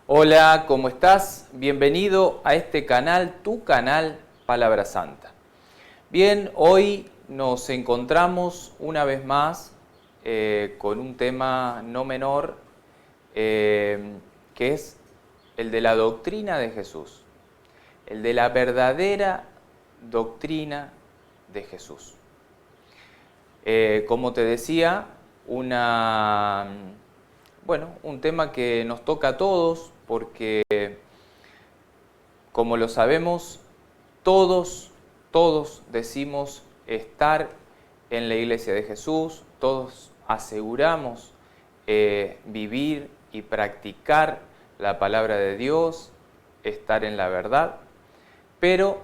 Hola, ¿cómo estás? Bienvenido a este canal, tu canal Palabra Santa. Bien, hoy nos encontramos una vez más con un tema no menor, que es el de la doctrina de Jesús, el de la verdadera doctrina de Jesús. Como te decía, un tema que nos toca a todos, porque, como lo sabemos, todos decimos estar en la Iglesia de Jesús, todos aseguramos vivir y practicar la palabra de Dios, estar en la verdad, pero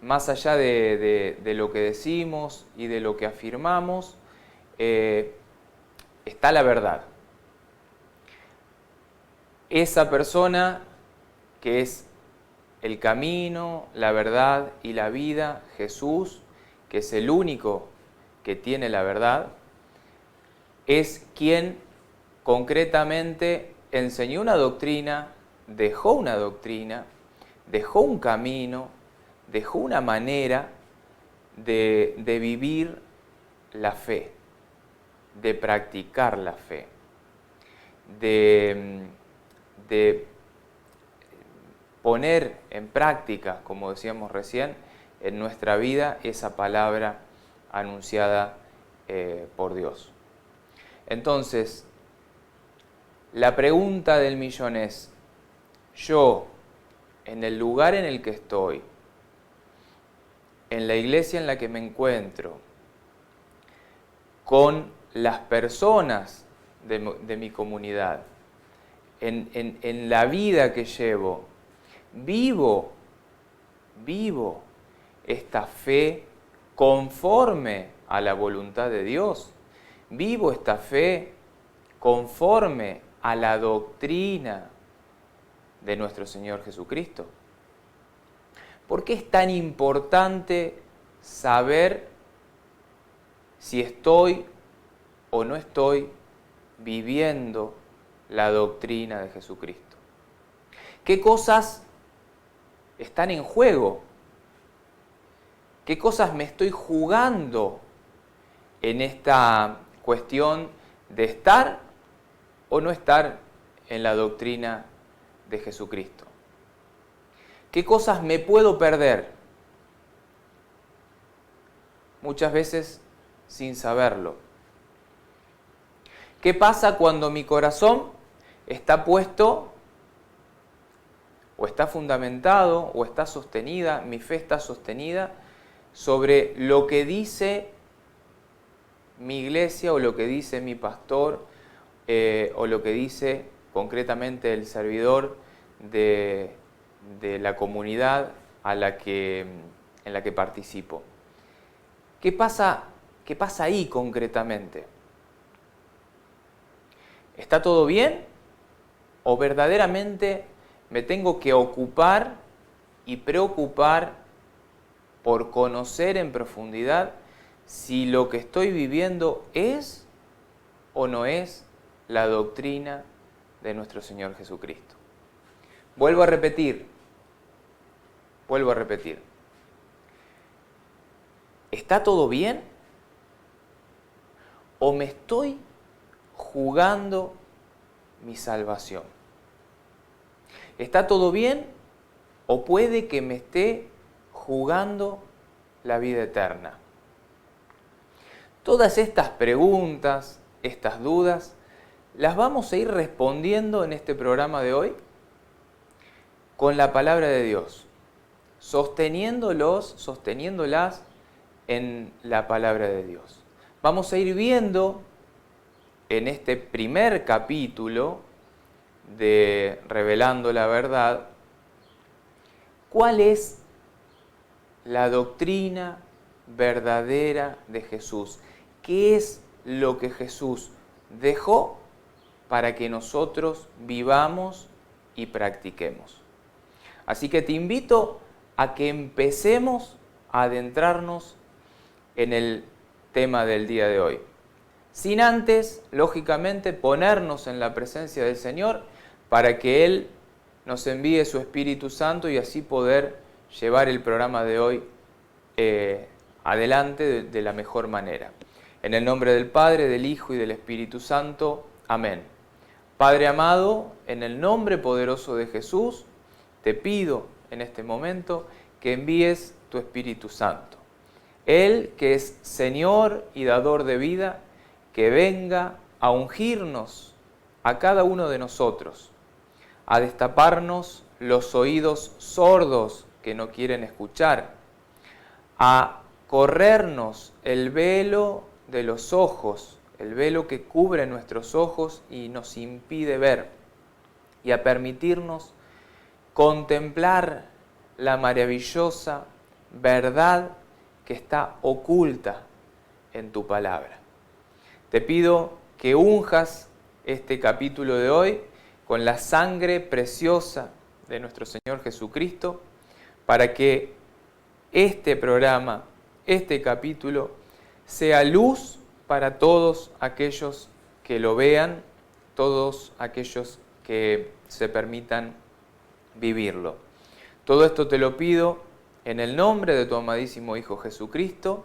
más allá de lo que decimos y de lo que afirmamos, está la verdad. Esa persona que es el camino, la verdad y la vida, Jesús, que es el único que tiene la verdad, es quien concretamente enseñó una doctrina, dejó un camino, dejó una manera de vivir la fe, de practicar la fe, de poner en práctica, como decíamos recién, en nuestra vida esa palabra anunciada por Dios. Entonces, la pregunta del millón es, yo, en el lugar en el que estoy, en la iglesia en la que me encuentro, con las personas de mi comunidad, en la vida que llevo, vivo esta fe conforme a la voluntad de Dios, vivo esta fe conforme a la doctrina de nuestro Señor Jesucristo. ¿Por qué es tan importante saber si estoy o no estoy viviendo la doctrina de Jesucristo? ¿Qué cosas están en juego? ¿Qué cosas me estoy jugando en esta cuestión de estar o no estar en la doctrina de Jesucristo? ¿Qué cosas me puedo perder? Muchas veces sin saberlo. ¿Qué pasa cuando mi corazón está puesto o está fundamentado o está sostenida, mi fe está sostenida sobre lo que dice mi iglesia o lo que dice mi pastor o lo que dice concretamente el servidor de la comunidad en la que participo? ¿Qué pasa ahí concretamente? ¿Está todo bien? ¿O verdaderamente me tengo que ocupar y preocupar por conocer en profundidad si lo que estoy viviendo es o no es la doctrina de nuestro Señor Jesucristo? Vuelvo a repetir. ¿Está todo bien? ¿O me estoy jugando mi salvación? ¿Está todo bien? ¿O puede que me esté jugando la vida eterna? Todas estas preguntas, estas dudas, las vamos a ir respondiendo en este programa de hoy con la palabra de Dios, sosteniéndolas en la palabra de Dios. Vamos a ir viendo en este primer capítulo de Revelando la Verdad cuál es la doctrina verdadera de Jesús. ¿Qué es lo que Jesús dejó para que nosotros vivamos y practiquemos? Así que te invito a que empecemos a adentrarnos en el tema del día de hoy. Sin antes, lógicamente, ponernos en la presencia del Señor para que Él nos envíe su Espíritu Santo y así poder llevar el programa de hoy adelante de la mejor manera. En el nombre del Padre, del Hijo y del Espíritu Santo. Amén. Padre amado, en el nombre poderoso de Jesús, te pido en este momento que envíes tu Espíritu Santo. Él, que es Señor y dador de vida, que venga a ungirnos a cada uno de nosotros, a destaparnos los oídos sordos que no quieren escuchar, a corrernos el velo de los ojos, el velo que cubre nuestros ojos y nos impide ver, y a permitirnos contemplar la maravillosa verdad que está oculta en tu palabra. Te pido que unjas este capítulo de hoy con la sangre preciosa de nuestro Señor Jesucristo, para que este programa, este capítulo, sea luz para todos aquellos que lo vean, todos aquellos que se permitan vivirlo. Todo esto te lo pido en el nombre de tu amadísimo Hijo Jesucristo,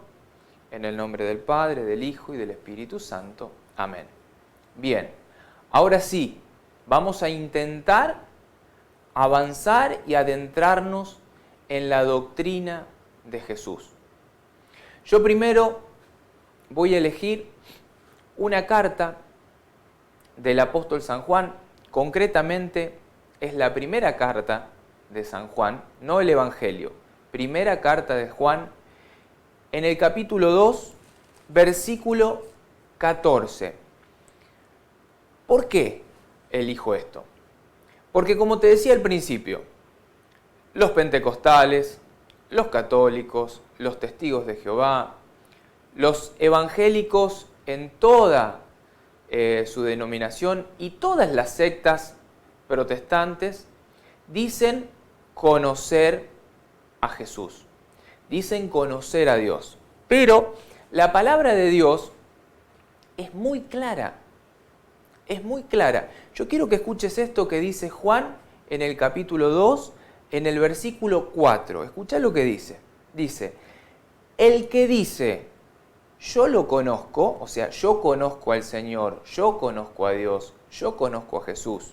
en el nombre del Padre, del Hijo y del Espíritu Santo. Amén. Bien, ahora sí, vamos a intentar avanzar y adentrarnos en la doctrina de Jesús. Yo primero voy a elegir una carta del apóstol San Juan, concretamente es la primera carta de San Juan, no el Evangelio, primera carta de Juan, en el capítulo 2, versículo 14. ¿Por qué elijo esto? Porque como te decía al principio, los pentecostales, los católicos, los testigos de Jehová, los evangélicos en toda su denominación y todas las sectas protestantes dicen conocer a Jesús, dicen conocer a Dios. Pero la palabra de Dios es muy clara, es muy clara. Yo quiero que escuches esto que dice Juan en el capítulo 2, en el versículo 4. Escuchá lo que dice. Dice, el que dice, yo lo conozco, o sea, yo conozco al Señor, yo conozco a Dios, yo conozco a Jesús,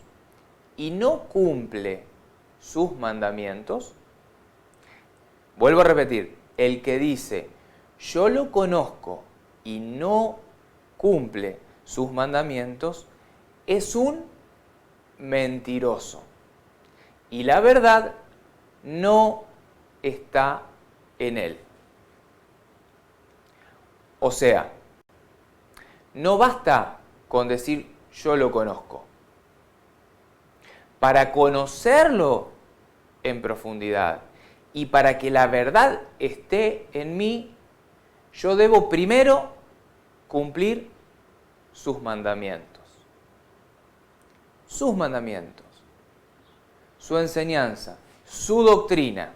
y no cumple sus mandamientos. Vuelvo a repetir, el que dice, yo lo conozco y no cumple sus mandamientos, es un mentiroso. Y la verdad no está en él. O sea, no basta con decir yo lo conozco. Para conocerlo en profundidad y para que la verdad esté en mí, yo debo primero cumplir sus mandamientos. Sus mandamientos, su enseñanza, su doctrina.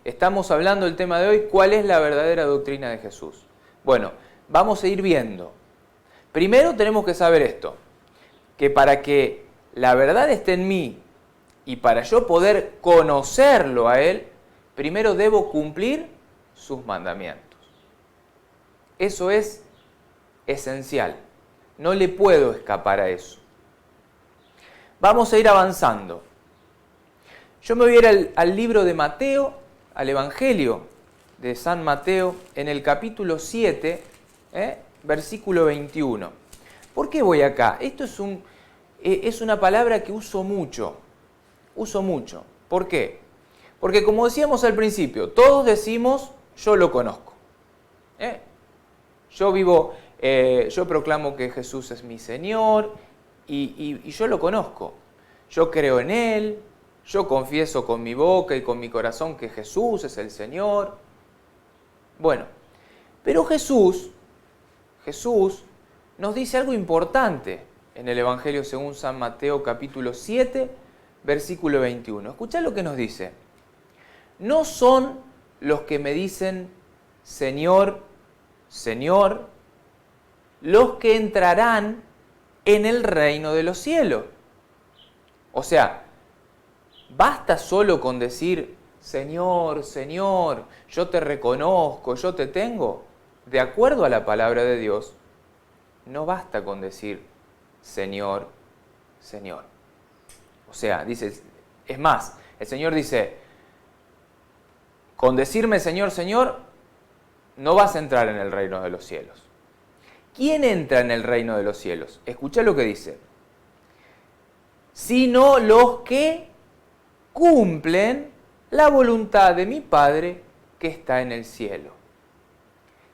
Estamos hablando del tema de hoy, ¿cuál es la verdadera doctrina de Jesús? Bueno, vamos a ir viendo. Primero tenemos que saber esto, que para que la verdad esté en mí y para yo poder conocerlo a Él, primero debo cumplir sus mandamientos. Eso es esencial. No le puedo escapar a eso. Vamos a ir avanzando. Yo me voy a ir al libro de Mateo, al Evangelio de San Mateo, en el capítulo 7, Versículo 21. ¿Por qué voy acá? Esto es una palabra que uso mucho. ¿Por qué? Porque como decíamos al principio, todos decimos, yo lo conozco. Yo proclamo que Jesús es mi Señor y yo lo conozco. Yo creo en Él, yo confieso con mi boca y con mi corazón que Jesús es el Señor. Bueno, pero Jesús nos dice algo importante en el Evangelio según San Mateo capítulo 7, versículo 21. Escuchá lo que nos dice. No son los que me dicen Señor, Señor, los que entrarán en el reino de los cielos. O sea, basta solo con decir Señor, Señor, yo te reconozco, yo te tengo. De acuerdo a la palabra de Dios, no basta con decir Señor, Señor. O sea, dice, es más, el Señor dice, con decirme Señor, Señor, no vas a entrar en el reino de los cielos. ¿Quién entra en el reino de los cielos? Escucha lo que dice. Sino los que cumplen la voluntad de mi Padre que está en el cielo.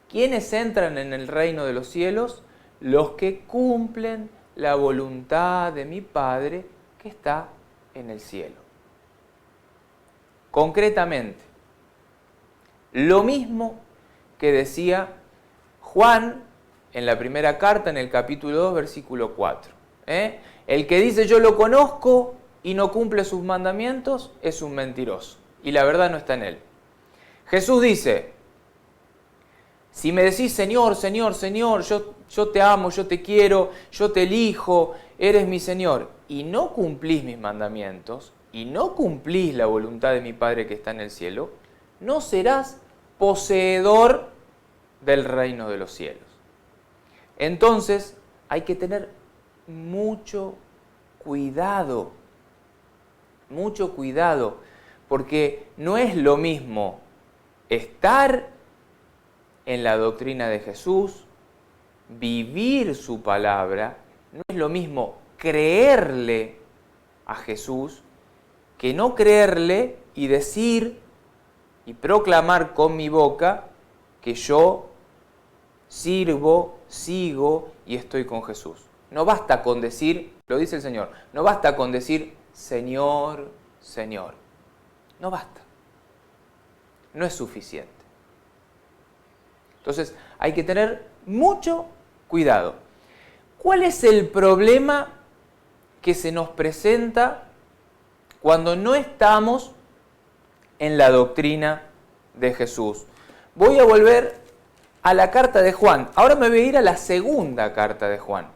¿Quiénes entran en el reino de los cielos? Los que cumplen la voluntad de mi Padre que está en el cielo. Concretamente, lo mismo que decía Juan en la primera carta, en el capítulo 2, versículo 4. El que dice yo lo conozco y no cumple sus mandamientos es un mentiroso y la verdad no está en él. Jesús dice, si me decís Señor, Señor, Señor, yo te amo, yo te quiero, yo te elijo, eres mi Señor, y no cumplís mis mandamientos, y no cumplís la voluntad de mi Padre que está en el cielo, no serás poseedor del reino de los cielos. Entonces, hay que tener mucho cuidado, porque no es lo mismo estar en la doctrina de Jesús, vivir su palabra, no es lo mismo creerle a Jesús que no creerle y decir y proclamar con mi boca que yo sirvo, sigo y estoy con Jesús. No basta con decir, lo dice el Señor, no basta con decir Señor, Señor. No basta. No es suficiente. Entonces hay que tener mucho cuidado. ¿Cuál es el problema que se nos presenta cuando no estamos en la doctrina de Jesús? Voy a volver a la carta de Juan. Ahora me voy a ir a la segunda carta de Juan.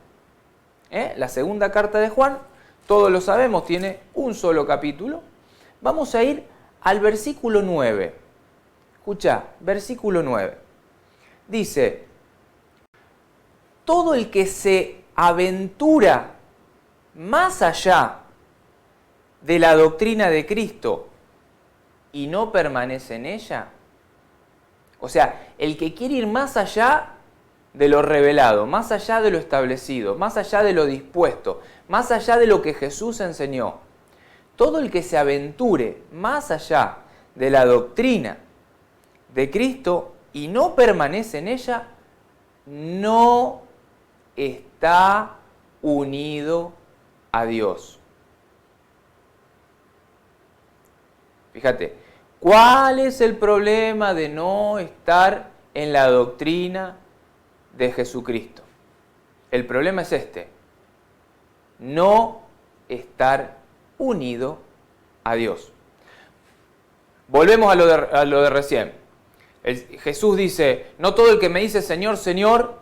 La segunda carta de Juan, todos lo sabemos, tiene un solo capítulo. Vamos a ir al versículo 9. Escucha, versículo 9. Dice, todo el que se aventura más allá de la doctrina de Cristo y no permanece en ella, o sea, el que quiere ir más allá de lo revelado, más allá de lo establecido, más allá de lo dispuesto, más allá de lo que Jesús enseñó, todo el que se aventure más allá de la doctrina de Cristo y no permanece en ella, no está unido a Dios. Fíjate, ¿cuál es el problema de no estar en la doctrina de Jesucristo? El problema es este: no estar unido a Dios. Volvemos a lo de recién. Jesús dice, no todo el que me dice Señor, Señor,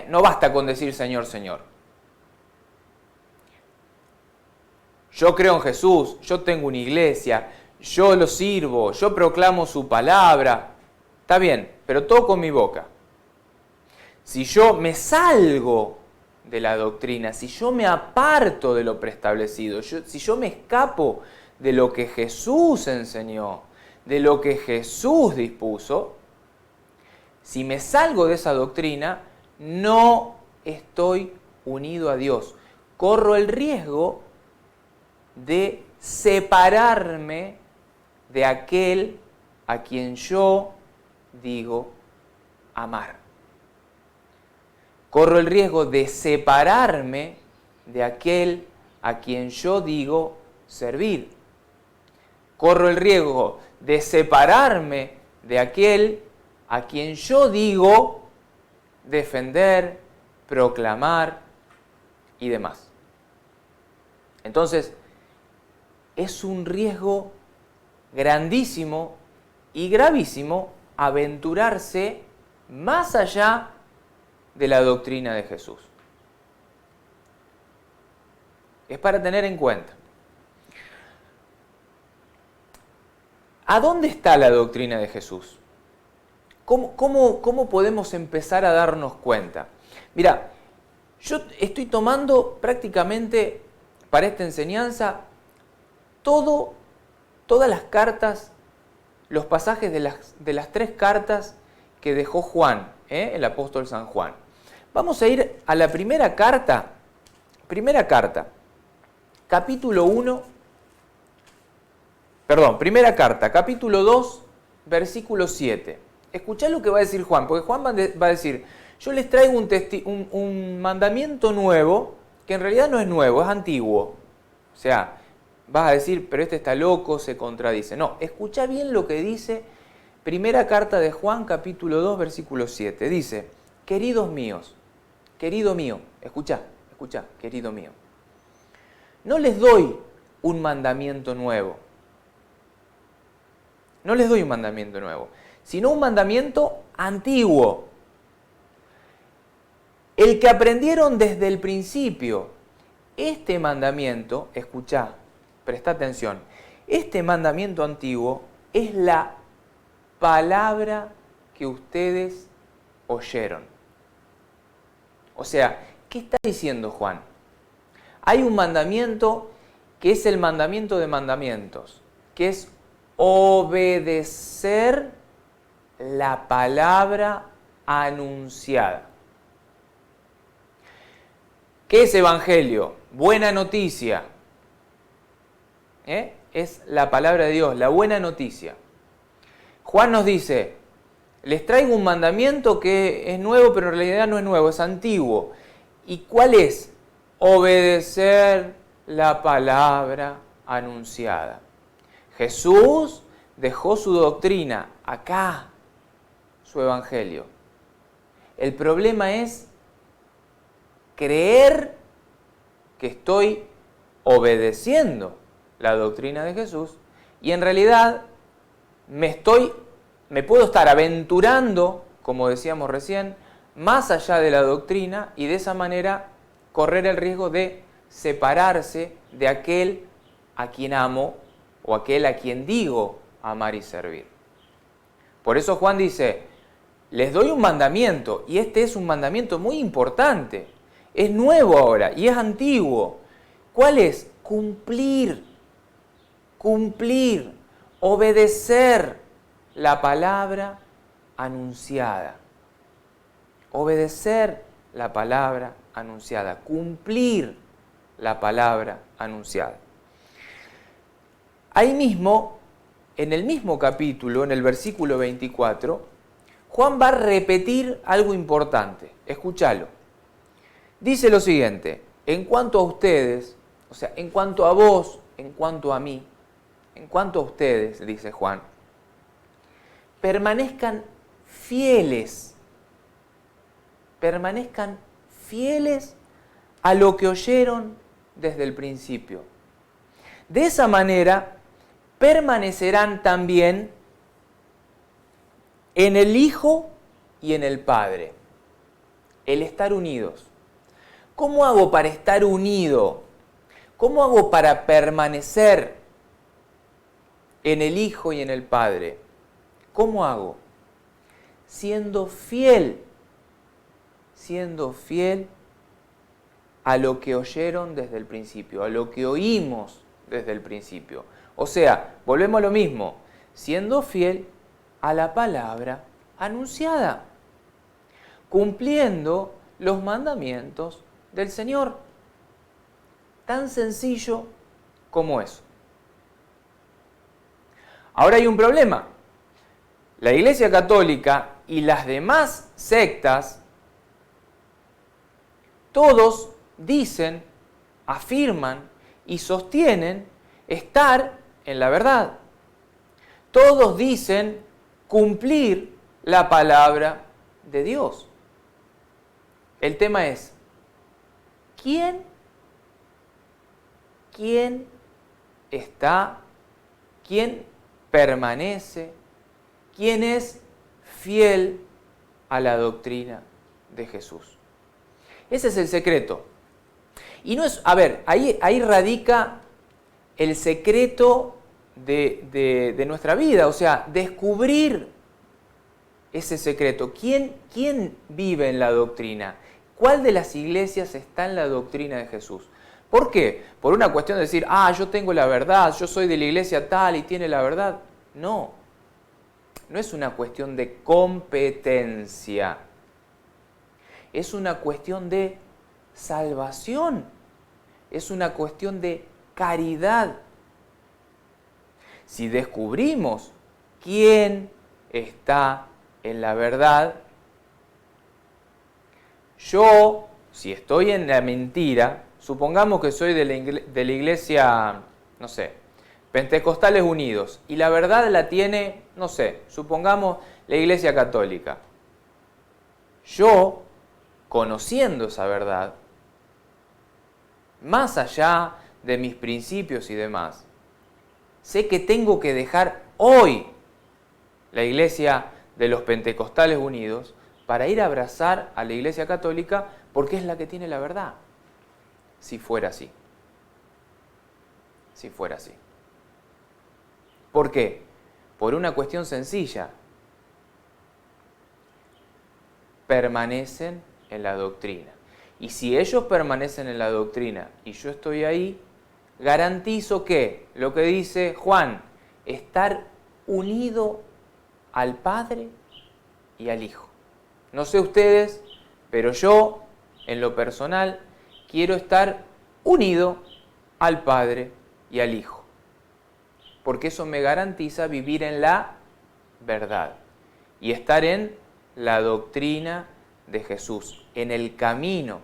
no basta con decir Señor, Señor. Yo creo en Jesús, yo tengo una iglesia, yo lo sirvo, yo proclamo su palabra. Está bien, pero todo con mi boca. Si yo me salgo de la doctrina, si yo me aparto de lo preestablecido, si yo me escapo de lo que Jesús enseñó, de lo que Jesús dispuso, Si me salgo de esa doctrina, no estoy unido a Dios. Corro el riesgo de separarme de aquel a quien yo digo amar. Corro el riesgo de separarme de aquel a quien yo digo servir. Corro el riesgo de separarme de aquel a quien yo digo defender, proclamar y demás. Entonces, es un riesgo grandísimo y gravísimo aventurarse más allá de la doctrina de Jesús. Es para tener en cuenta. ¿A dónde está la doctrina de Jesús? ¿Cómo podemos empezar a darnos cuenta? Mira, yo estoy tomando prácticamente para esta enseñanza todas las cartas, los pasajes de las 3 cartas que dejó Juan, el apóstol San Juan. Vamos a ir a la primera carta, primera carta, capítulo 2, versículo 7. Escuchá lo que va a decir Juan, porque Juan va a decir, yo les traigo un mandamiento nuevo, que en realidad no es nuevo, es antiguo. O sea, vas a decir, pero este está loco, se contradice. No, escuchá bien lo que dice primera carta de Juan, capítulo 2, versículo 7. Dice, queridos míos, querido mío, escuchá, querido mío. No les doy un mandamiento nuevo. No les doy un mandamiento nuevo, sino un mandamiento antiguo. El que aprendieron desde el principio. Este mandamiento, escuchá, presta atención, este mandamiento antiguo es la palabra que ustedes oyeron. O sea, ¿qué está diciendo Juan? Hay un mandamiento que es el mandamiento de mandamientos, que es obedecer la palabra anunciada. ¿Qué es evangelio? Buena noticia. Es la palabra de Dios, la buena noticia. Juan nos dice, les traigo un mandamiento que es nuevo, pero en realidad no es nuevo, es antiguo. ¿Y cuál es? Obedecer la palabra anunciada. Jesús dejó su doctrina acá, su evangelio. El problema es creer que estoy obedeciendo la doctrina de Jesús y en realidad me puedo estar aventurando, como decíamos recién, más allá de la doctrina y de esa manera correr el riesgo de separarse de aquel a quien amo o aquel a quien digo amar y servir. Por eso Juan dice, les doy un mandamiento y este es un mandamiento muy importante. Es nuevo ahora y es antiguo. ¿Cuál es? Cumplir, obedecer la palabra anunciada. Obedecer la palabra anunciada, cumplir la palabra anunciada. Ahí mismo, en el mismo capítulo, en el versículo 24, Juan va a repetir algo importante. Escúchalo. Dice lo siguiente, en cuanto a ustedes, o sea, en cuanto a vos, en cuanto a mí, en cuanto a ustedes, dice Juan, permanezcan fieles a lo que oyeron desde el principio. De esa manera, permanecerán también en el Hijo y en el Padre. El estar unidos. ¿Cómo hago para estar unido? ¿Cómo hago para permanecer en el Hijo y en el Padre? ¿Cómo hago? Siendo fiel a lo que oyeron desde el principio, a lo que oímos desde el principio. O sea, volvemos a lo mismo, siendo fiel a la palabra anunciada. cumpliendo los mandamientos del Señor. Tan sencillo como eso. Ahora hay un problema. La Iglesia Católica y las demás sectas, todos dicen, afirman y sostienen estar en la verdad. Todos dicen cumplir la palabra de Dios. El tema es, ¿quién está, quién permanece, quién es fiel a la doctrina de Jesús? Ese es el secreto. Y no es, a ver, ahí radica el secreto de nuestra vida, o sea, descubrir ese secreto. ¿Quién vive en la doctrina? ¿Cuál de las iglesias está en la doctrina de Jesús? ¿Por qué? ¿Por una cuestión de decir, yo tengo la verdad, yo soy de la iglesia tal y tiene la verdad? No, no es una cuestión de competencia. Es una cuestión de salvación. Es una cuestión de caridad. Si descubrimos quién está en la verdad, yo, si estoy en la mentira, supongamos que soy de la iglesia, no sé, Pentecostales Unidos, y la verdad la tiene, no sé, supongamos la iglesia católica. Yo, conociendo esa verdad, más allá de mis principios y demás, sé que tengo que dejar hoy la iglesia de los Pentecostales Unidos para ir a abrazar a la iglesia católica porque es la que tiene la verdad. Si fuera así. Si fuera así. ¿Por qué? Por una cuestión sencilla. Permanecen en la doctrina. Y si ellos permanecen en la doctrina y yo estoy ahí, garantizo que, lo que dice Juan, estar unido al Padre y al Hijo. No sé ustedes, pero yo, en lo personal, quiero estar unido al Padre y al Hijo. Porque eso me garantiza vivir en la verdad y estar en la doctrina de Jesús, en el camino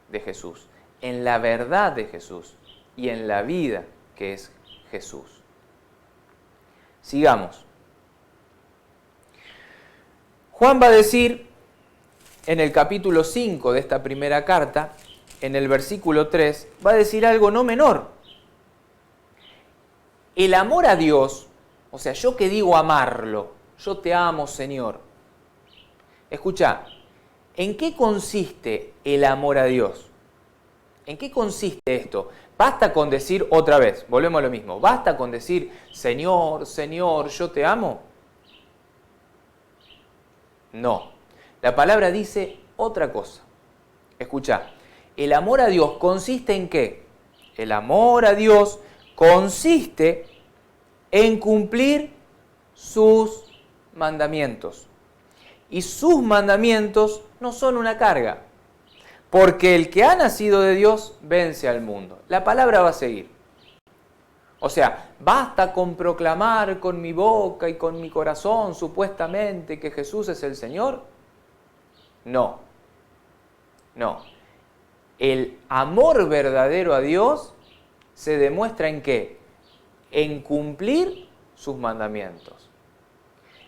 de Jesús, en la verdad de Jesús y en la vida que es Jesús. Sigamos. Juan va a decir en el capítulo 5 de esta primera carta, en el versículo 3, va a decir algo no menor. El amor a Dios, o sea, yo que digo amarlo, yo te amo, Señor. Escucha, ¿en qué consiste el amor a Dios? ¿En qué consiste esto? Basta con decir otra vez, volvemos a lo mismo, basta con decir, Señor, Señor, yo te amo. No, la palabra dice otra cosa. Escucha, el amor a Dios consiste en ¿qué? El amor a Dios consiste en cumplir sus mandamientos. Y sus mandamientos no son una carga, porque el que ha nacido de Dios vence al mundo. La palabra va a seguir. O sea, basta con proclamar con mi boca y con mi corazón supuestamente que Jesús es el Señor. No, no. El amor verdadero a Dios se demuestra ¿en qué? En cumplir sus mandamientos.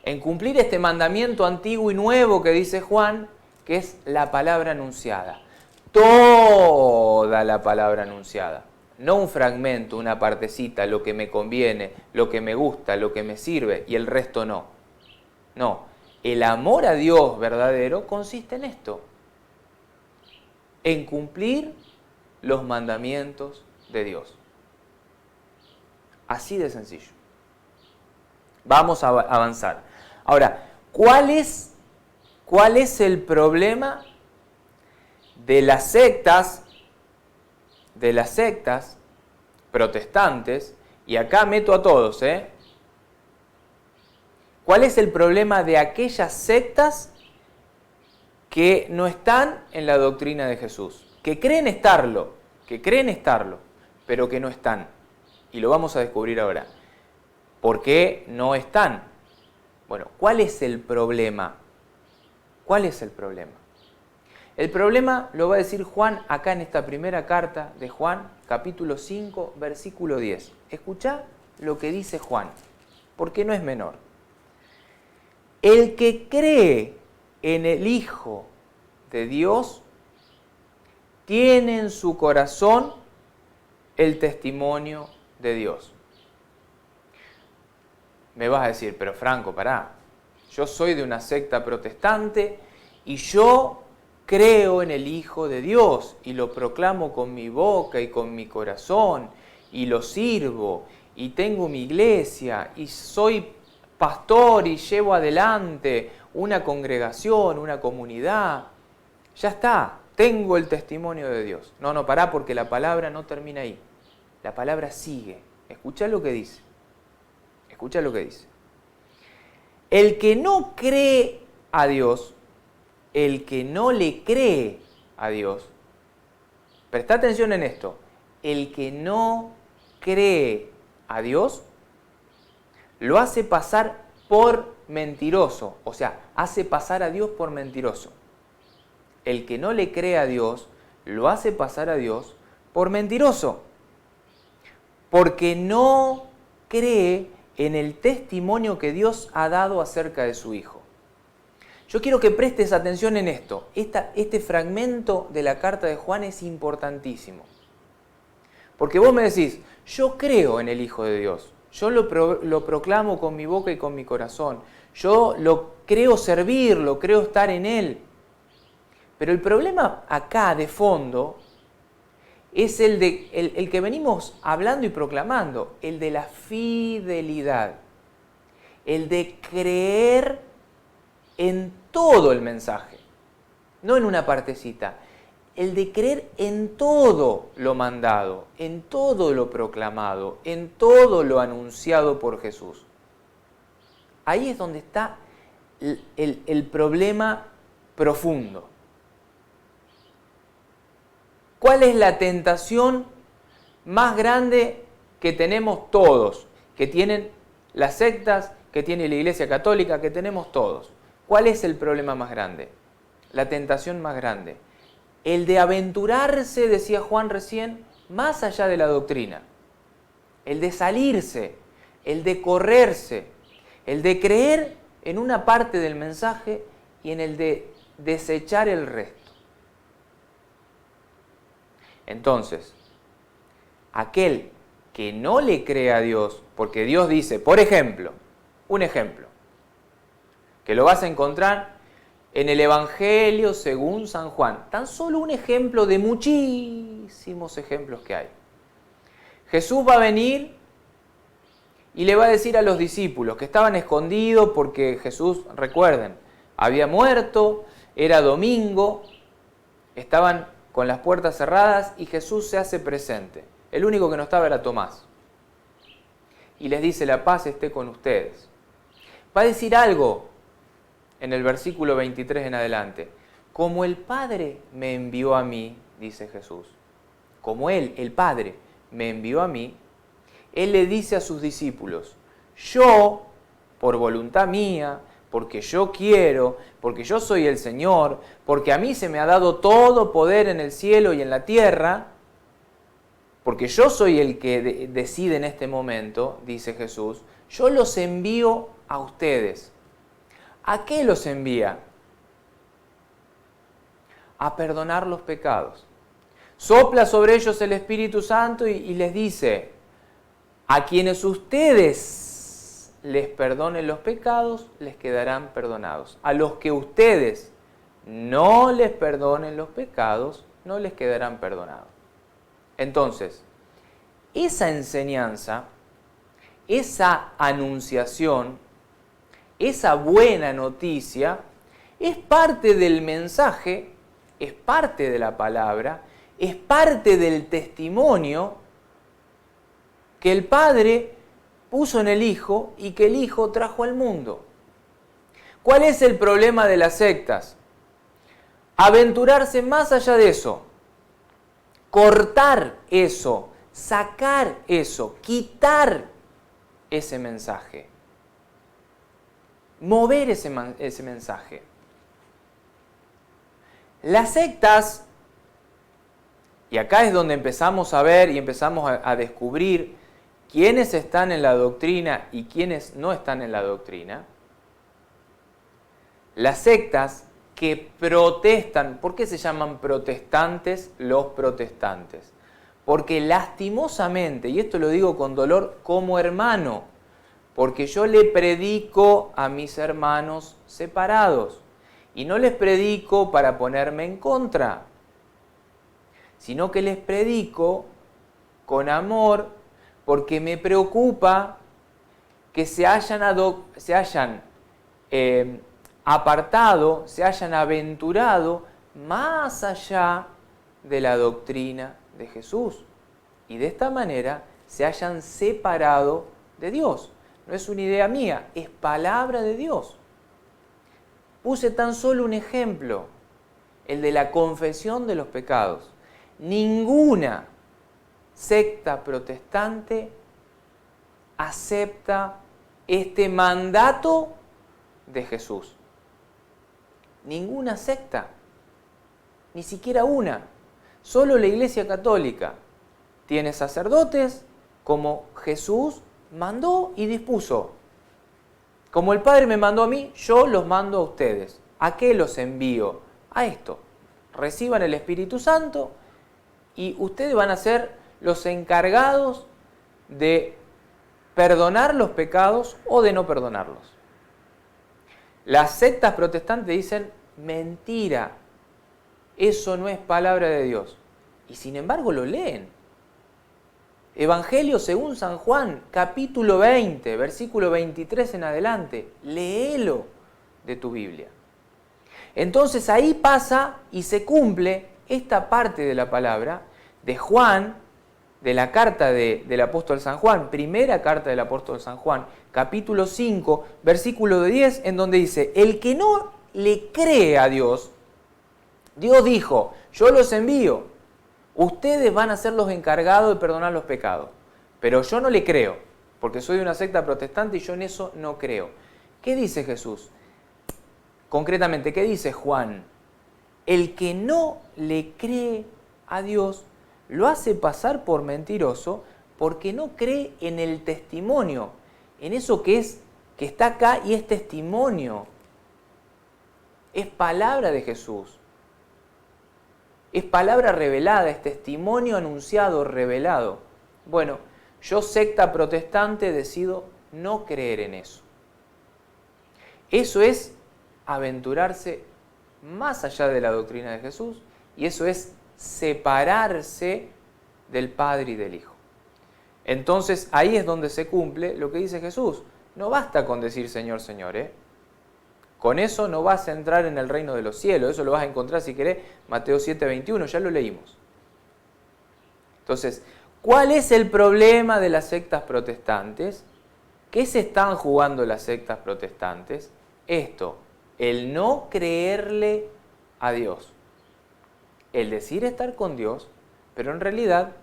En cumplir este mandamiento antiguo y nuevo que dice Juan, que es la palabra anunciada. Toda la palabra anunciada. No un fragmento, una partecita, lo que me conviene, lo que me gusta, lo que me sirve y el resto no. No, el amor a Dios verdadero consiste en esto. En cumplir los mandamientos de Dios. Así de sencillo. Vamos a avanzar. Ahora, ¿cuál es el problema de las sectas protestantes? Y acá meto a todos, ¿Cuál es el problema de aquellas sectas que no están en la doctrina de Jesús, que creen estarlo, pero que no están. Y lo vamos a descubrir ahora. ¿Por qué no están? Bueno, ¿cuál es el problema? ¿Cuál es el problema? El problema lo va a decir Juan acá en esta primera carta de Juan, capítulo 5, versículo 10. Escuchá lo que dice Juan, porque no es menor. El que cree en el Hijo de Dios tiene en su corazón el testimonio de Dios. Me vas a decir, pero Franco, pará, yo soy de una secta protestante y yo creo en el Hijo de Dios y lo proclamo con mi boca y con mi corazón y lo sirvo y tengo mi iglesia y soy pastor y llevo adelante una congregación, una comunidad. Ya está, tengo el testimonio de Dios. No, pará, porque la palabra no termina ahí. La palabra sigue. Escuchá lo que dice. Escucha lo que dice. El que no cree a Dios, el que no le cree a Dios, presta atención en esto, el que no cree a Dios, lo hace pasar por mentiroso, o sea, hace pasar a Dios por mentiroso. El que no le cree a Dios, lo hace pasar a Dios por mentiroso, porque no cree en el testimonio que Dios ha dado acerca de su Hijo. Yo quiero que prestes atención en esto. Este fragmento de la carta de Juan es importantísimo. Porque vos me decís, yo creo en el Hijo de Dios. Yo lo proclamo con mi boca y con mi corazón. Yo lo creo servirlo, creo estar en Él. Pero el problema acá de fondo es el que venimos hablando y proclamando, el de la fidelidad, el de creer en todo el mensaje, no en una partecita, el de creer en todo lo mandado, en todo lo proclamado, en todo lo anunciado por Jesús. Ahí es donde está el problema profundo. ¿Cuál es la tentación más grande que tenemos todos, que tienen las sectas, que tiene la Iglesia Católica, que tenemos todos? ¿Cuál es el problema más grande? La tentación más grande. El de aventurarse, decía Juan recién, más allá de la doctrina. El de salirse, el de correrse, el de creer en una parte del mensaje y en el de desechar el resto. Entonces, aquel que no le cree a Dios, porque Dios dice, por ejemplo, un ejemplo, que lo vas a encontrar en el Evangelio según San Juan, tan solo un ejemplo de muchísimos ejemplos que hay. Jesús va a venir y le va a decir a los discípulos que estaban escondidos porque Jesús, recuerden, había muerto, era domingo, estaban con las puertas cerradas y Jesús se hace presente. El único que no estaba era Tomás. Y les dice, la paz esté con ustedes. Va a decir algo en el versículo 23 en adelante. Como el Padre me envió a mí, dice Jesús, como Él, el Padre, me envió a mí, Él le dice a sus discípulos, yo, por voluntad mía, porque yo quiero, porque yo soy el Señor, porque a mí se me ha dado todo poder en el cielo y en la tierra, porque yo soy el que decide en este momento, dice Jesús, yo los envío a ustedes. ¿A qué los envía? A perdonar los pecados. Sopla sobre ellos el Espíritu Santo y les dice, a quienes ustedes les perdonen los pecados, les quedarán perdonados. A los que ustedes no les perdonen los pecados, no les quedarán perdonados. Entonces, esa enseñanza, esa anunciación, esa buena noticia, es parte del mensaje, es parte de la palabra, es parte del testimonio que el Padre puso en el Hijo y que el Hijo trajo al mundo. ¿Cuál es el problema de las sectas? aventurarse más allá de eso, cortar eso, sacar eso, quitar ese mensaje, mover ese mensaje. Las sectas, y acá es donde empezamos a ver y empezamos a descubrir quiénes están en la doctrina y quiénes no están en la doctrina. Las sectas que protestan, ¿por qué se llaman protestantes los protestantes? Porque lastimosamente, y esto lo digo con dolor como hermano, porque yo le predico a mis hermanos separados, y no les predico para ponerme en contra, sino que les predico con amor, porque me preocupa que se hayan apartado, se hayan aventurado más allá de la doctrina de Jesús. Y de esta manera se hayan separado de Dios. No es una idea mía, es palabra de Dios. Puse tan solo un ejemplo, el de la confesión de los pecados. Ninguna secta protestante acepta este mandato de Jesús. Ninguna secta, ni siquiera una. Solo la Iglesia Católica tiene sacerdotes como Jesús mandó y dispuso. Como el Padre me mandó a mí, yo los mando a ustedes. ¿A qué los envío? A esto. Reciban el Espíritu Santo y ustedes van a ser los encargados de perdonar los pecados o de no perdonarlos. Las sectas protestantes dicen, mentira, eso no es palabra de Dios. Y sin embargo lo leen. Evangelio según San Juan, capítulo 20, versículo 23 en adelante. Léelo de tu Biblia. Entonces ahí pasa y se cumple esta parte de la palabra de Juan, de la carta del apóstol San Juan, primera carta del apóstol San Juan, capítulo 5, versículo 10, en donde dice, el que no le cree a Dios, Dios dijo, yo los envío, ustedes van a ser los encargados de perdonar los pecados, pero yo no le creo, porque soy de una secta protestante y yo en eso no creo. ¿Qué dice Jesús? Concretamente, ¿qué dice Juan? El que no le cree a Dios lo hace pasar por mentiroso porque no cree en el testimonio, en eso que está acá y es testimonio. Es palabra de Jesús. Es palabra revelada, es testimonio anunciado, revelado. Bueno, yo secta protestante decido no creer en eso. Eso es aventurarse más allá de la doctrina de Jesús y eso es separarse del Padre y del Hijo. Entonces ahí es donde se cumple lo que dice Jesús. No basta con decir Señor, Señor, Con eso no vas a entrar en el reino de los cielos. Eso lo vas a encontrar si querés, Mateo 7:21, ya lo leímos. Entonces, ¿cuál es el problema de las sectas protestantes? ¿Qué se están jugando las sectas protestantes? Esto, el no creerle a Dios. El decir estar con Dios, pero en realidad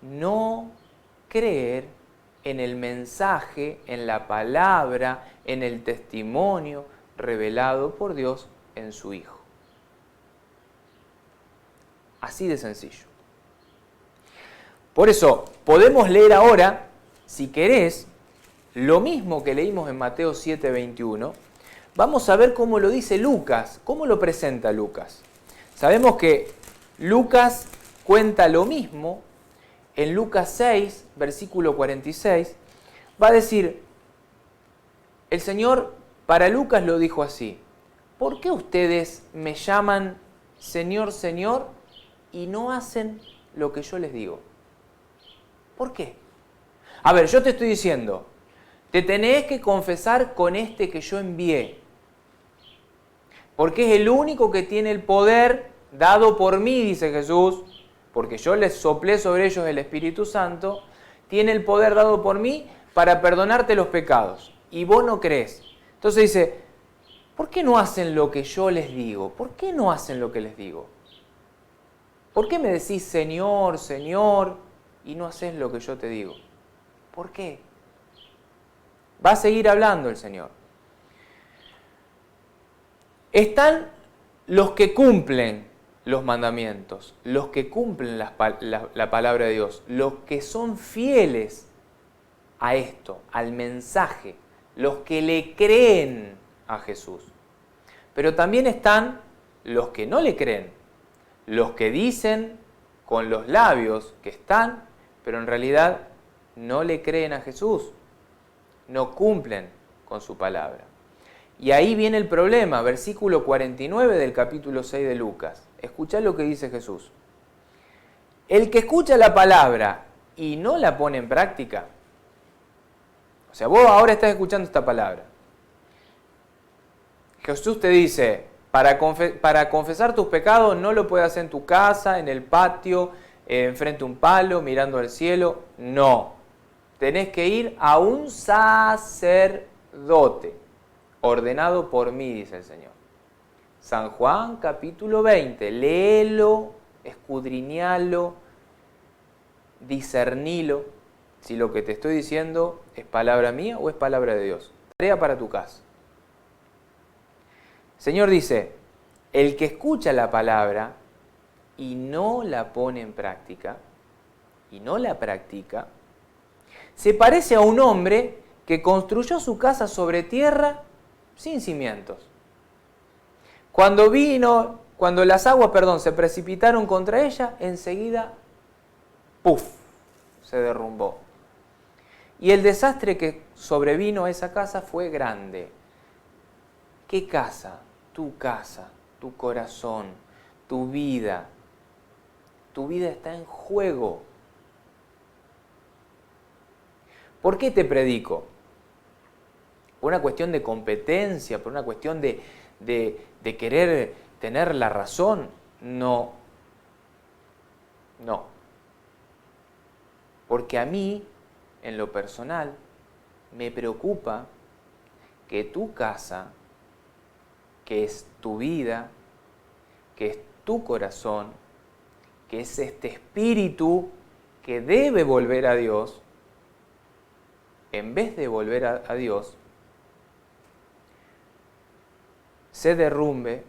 no creer en el mensaje, en la palabra, en el testimonio revelado por Dios en su Hijo. Así de sencillo. Por eso, podemos leer ahora, si querés, lo mismo que leímos en Mateo 7:21. Vamos a ver cómo lo dice Lucas, cómo lo presenta Lucas. Sabemos que Lucas cuenta lo mismo en Lucas 6, versículo 46. Va a decir, el Señor para Lucas lo dijo así, ¿por qué ustedes me llaman Señor, Señor y no hacen lo que yo les digo? ¿Por qué? A ver, yo te estoy diciendo, te tenés que confesar con este que yo envié, porque es el único que tiene el poder dado por mí, dice Jesús, porque yo les soplé sobre ellos el Espíritu Santo, tiene el poder dado por mí para perdonarte los pecados. Y vos no crees. Entonces dice, ¿por qué no hacen lo que yo les digo? ¿Por qué no hacen lo que les digo? ¿Por qué me decís Señor, Señor y no haces lo que yo te digo? ¿Por qué? Va a seguir hablando el Señor. Están los que cumplen los mandamientos, los que cumplen la palabra de Dios, los que son fieles a esto, al mensaje, los que le creen a Jesús. Pero también están los que no le creen, los que dicen con los labios que están, pero en realidad no le creen a Jesús, no cumplen con su palabra. Y ahí viene el problema, versículo 49 del capítulo 6 de Lucas. Escuchá lo que dice Jesús. El que escucha la palabra y no la pone en práctica, o sea, vos ahora estás escuchando esta palabra. Jesús te dice, para confesar tus pecados no lo puedes hacer en tu casa, en el patio, enfrente a un palo, mirando al cielo. No. Tenés que ir a un sacerdote, ordenado por mí, dice el Señor. San Juan capítulo 20, léelo, escudriñalo, discernilo, si lo que te estoy diciendo es palabra mía o es palabra de Dios. Tarea para tu casa. El Señor dice, el que escucha la palabra y no la pone en práctica, y no la practica, se parece a un hombre que construyó su casa sobre tierra sin cimientos. Cuando las aguas, se precipitaron contra ella, enseguida, ¡puf!, se derrumbó. Y el desastre que sobrevino a esa casa fue grande. ¿Qué casa? Tu casa, tu corazón, tu vida. Tu vida está en juego. ¿Por qué te predico? ¿Por una cuestión de competencia? ¿Por una cuestión de querer tener la razón? No. No. Porque a mí, en lo personal, me preocupa que tu casa, que es tu vida, que es tu corazón, que es este espíritu que debe volver a Dios, en vez de volver a Dios, se derrumbe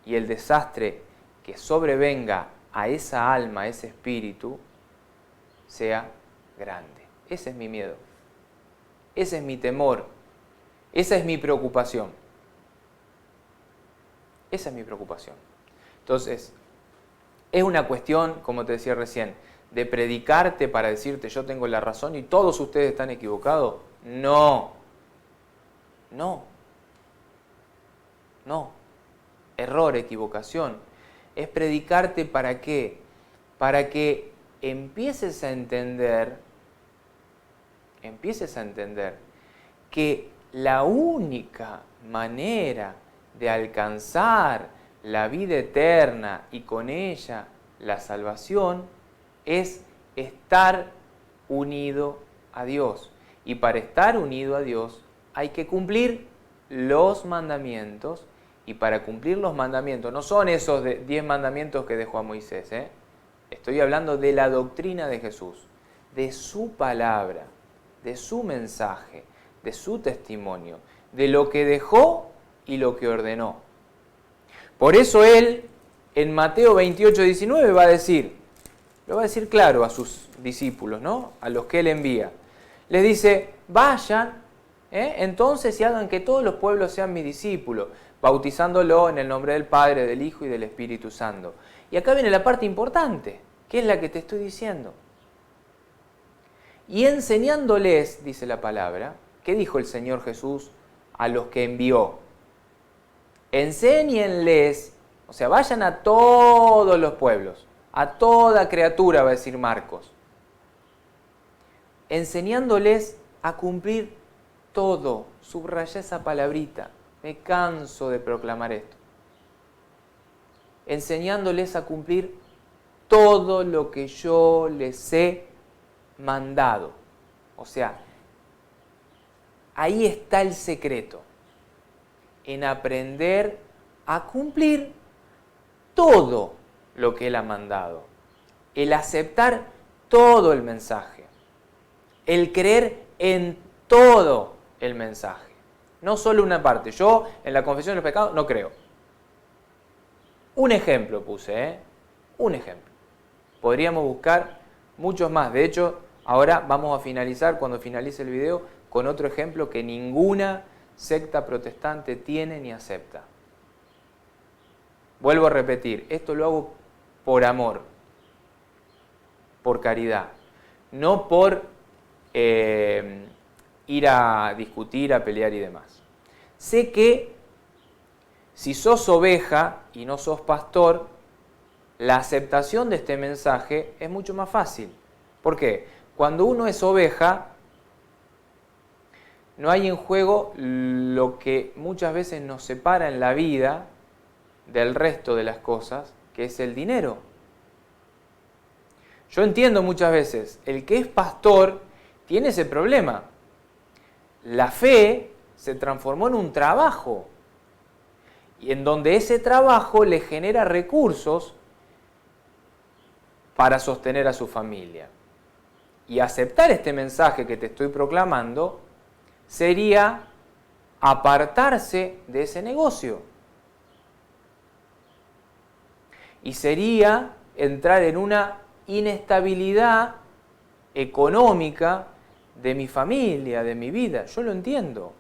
y el desastre que sobrevenga a esa alma, a ese espíritu, sea grande. Ese es mi miedo. Ese es mi temor. Esa es mi preocupación. Esa es mi preocupación. Entonces, es una cuestión, como te decía recién, de predicarte para decirte yo tengo la razón y todos ustedes están equivocados. No. No. No. Error, equivocación. Es predicarte ¿para qué? Para que empieces a entender que la única manera de alcanzar la vida eterna y con ella la salvación es estar unido a Dios. Y para estar unido a Dios hay que cumplir los mandamientos, y para cumplir los mandamientos, no son esos 10 mandamientos que dejó a Moisés, Estoy hablando de la doctrina de Jesús, de su palabra, de su mensaje, de su testimonio, de lo que dejó y lo que ordenó. Por eso él, en Mateo 28, 19, lo va a decir claro a sus discípulos, ¿no? A los que él envía. Les dice, vayan, entonces y hagan que todos los pueblos sean mis discípulos, bautizándolo en el nombre del Padre, del Hijo y del Espíritu Santo. Y acá viene la parte importante, que es la que te estoy diciendo. Y enseñándoles, dice la palabra, ¿qué dijo el Señor Jesús a los que envió? Enséñenles, o sea, vayan a todos los pueblos, a toda criatura, va a decir Marcos, enseñándoles a cumplir todo. Subraya esa palabrita, me canso de proclamar esto. Enseñándoles a cumplir todo lo que yo les he mandado. O sea, ahí está el secreto. en aprender a cumplir todo lo que Él ha mandado, el aceptar todo el mensaje, el creer en todo el mensaje, no solo una parte. Yo en la confesión de los pecados no creo. Un ejemplo puse, un ejemplo. Podríamos buscar muchos más. De hecho, ahora vamos a finalizar, cuando finalice el video, con otro ejemplo que ninguna secta protestante tiene ni acepta. Vuelvo a repetir, esto lo hago por amor, por caridad, no por ir a discutir, a pelear y demás. Sé que si sos oveja y no sos pastor, la aceptación de este mensaje es mucho más fácil. ¿Por qué? Cuando uno es oveja, no hay en juego lo que muchas veces nos separa en la vida del resto de las cosas, que es el dinero. Yo entiendo muchas veces, el que es pastor tiene ese problema. La fe se transformó en un trabajo, y en donde ese trabajo le genera recursos para sostener a su familia. Y aceptar este mensaje que te estoy proclamando sería apartarse de ese negocio. Y sería entrar en una inestabilidad económica de mi familia, de mi vida. Yo lo entiendo.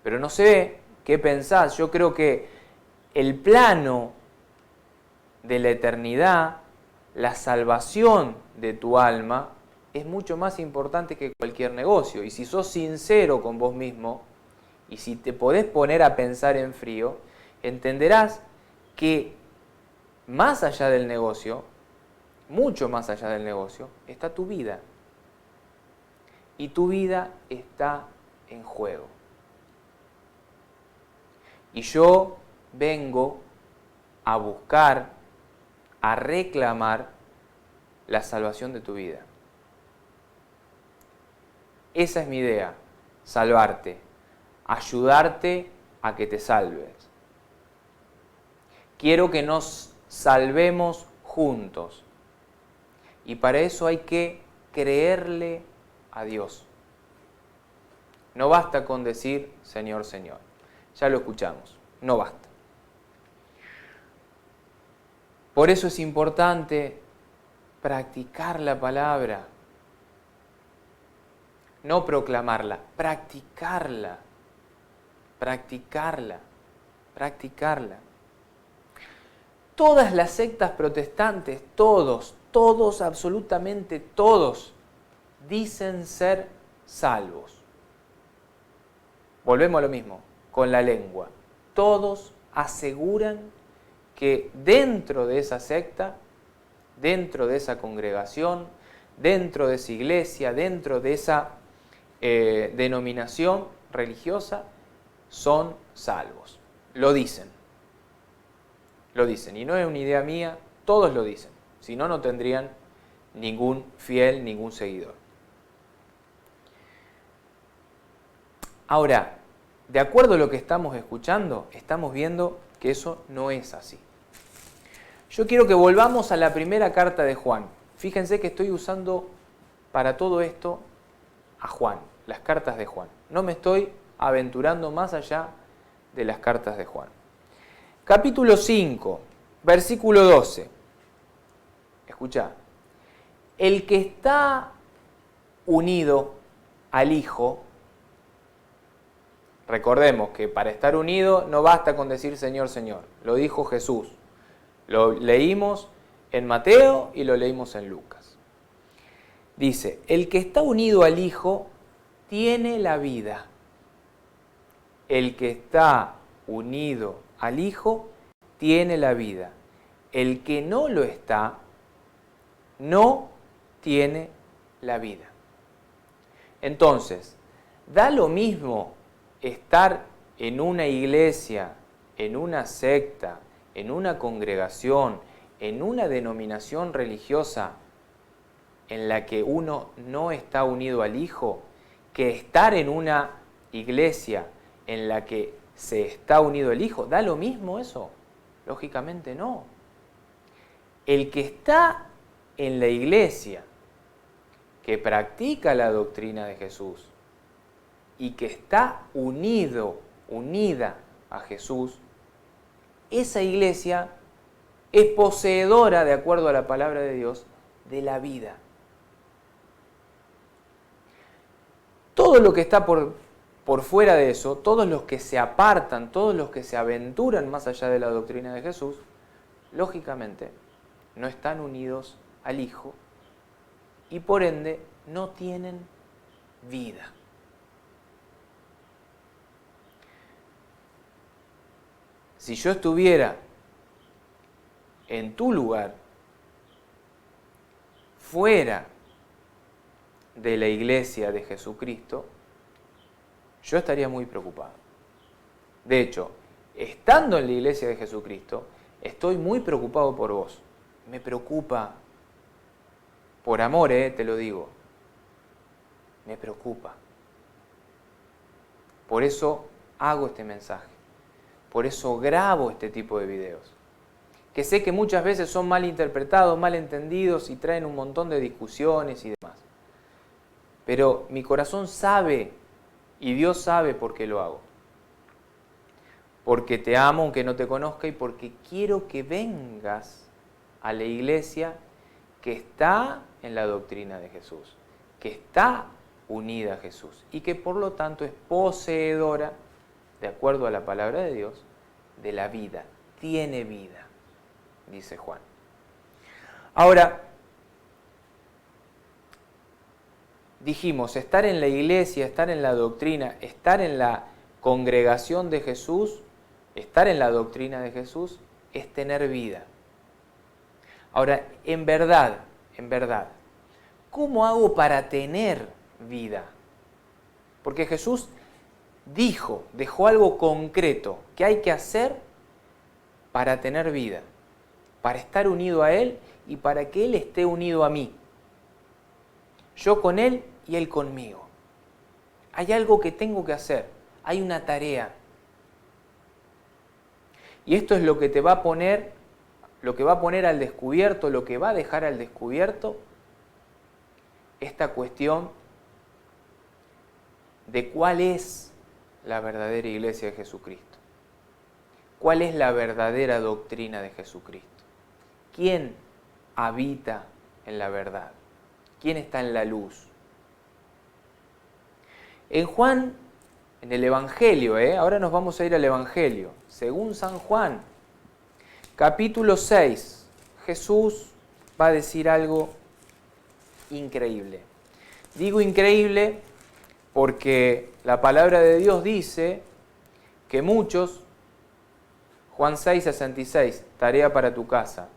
Pero no sé qué pensás. Yo creo que el plano de la eternidad, la salvación de tu alma, es mucho más importante que cualquier negocio. Y si sos sincero con vos mismo, y si te podés poner a pensar en frío, entenderás que más allá del negocio, mucho más allá del negocio, está tu vida. Y tu vida está en juego. Y yo vengo a buscar, a reclamar la salvación de tu vida. Esa es mi idea, salvarte, ayudarte a que te salves. Quiero que nos salvemos juntos. Y para eso hay que creerle a Dios. No basta con decir Señor, Señor. Ya lo escuchamos, no basta. Por eso es importante practicar la palabra. No proclamarla, practicarla. Practicarla. Practicarla. Todas las sectas protestantes, todos, absolutamente todos, dicen ser salvos. Volvemos a lo mismo, con la lengua. Todos aseguran que dentro de esa secta, dentro de esa congregación, dentro de esa iglesia, dentro de esa denominación religiosa, son salvos. Lo dicen. Lo dicen. Y no es una idea mía, todos lo dicen. Si no, no tendrían ningún fiel, ningún seguidor. Ahora, de acuerdo a lo que estamos escuchando, estamos viendo que eso no es así. Yo quiero que volvamos a la primera carta de Juan. Fíjense que estoy usando para todo esto a Juan, las cartas de Juan. No me estoy aventurando más allá de las cartas de Juan. Capítulo 5, versículo 12. Escuchá. El que está unido al Hijo, recordemos que para estar unido no basta con decir Señor, Señor. Lo dijo Jesús. Lo leímos en Mateo y lo leímos en Lucas. Dice, el que está unido al Hijo tiene la vida. El que está unido al Hijo tiene la vida. El que no lo está, no tiene la vida. Entonces, da lo mismo estar en una iglesia, en una secta, en una congregación, en una denominación religiosa en la que uno no está unido al Hijo, que estar en una iglesia, en la que se está unido el Hijo? ¿Da lo mismo eso? Lógicamente no. El que está en la iglesia, que practica la doctrina de Jesús y que está unida a Jesús, esa iglesia es poseedora, de acuerdo a la palabra de Dios, de la vida. Todo lo que está por fuera de eso, todos los que se apartan, todos los que se aventuran más allá de la doctrina de Jesús, lógicamente no están unidos al Hijo y por ende no tienen vida. Si yo estuviera en tu lugar, fuera de la iglesia de Jesucristo, yo estaría muy preocupado. De hecho, estando en la iglesia de Jesucristo, estoy muy preocupado por vos. Me preocupa, por amor, te lo digo, me preocupa. Por eso hago este mensaje, por eso grabo este tipo de videos, que sé que muchas veces son mal interpretados, mal entendidos y traen un montón de discusiones y demás. Pero mi corazón sabe, y Dios sabe por qué lo hago. Porque te amo aunque no te conozca y porque quiero que vengas a la iglesia que está en la doctrina de Jesús, que está unida a Jesús y que por lo tanto es poseedora, de acuerdo a la palabra de Dios, de la vida. Tiene vida, dice Juan. Ahora, dijimos, estar en la iglesia, estar en la doctrina, estar en la congregación de Jesús, estar en la doctrina de Jesús, es tener vida. Ahora, en verdad, ¿cómo hago para tener vida? Porque Jesús dejó algo concreto que hay que hacer para tener vida, para estar unido a Él y para que Él esté unido a mí. Yo con Él y Él conmigo. Hay algo que tengo que hacer, hay una tarea. Y esto es lo que te va a poner, lo que va a poner al descubierto, lo que va a dejar al descubierto esta cuestión de cuál es la verdadera iglesia de Jesucristo. ¿Cuál es la verdadera doctrina de Jesucristo? ¿Quién habita en la verdad? ¿Quién está en la luz? En Juan, en el Evangelio, ahora nos vamos a ir al Evangelio, según San Juan, capítulo 6, Jesús va a decir algo increíble. Digo increíble porque la palabra de Dios dice que muchos, Juan 6, 66, tarea para tu casa,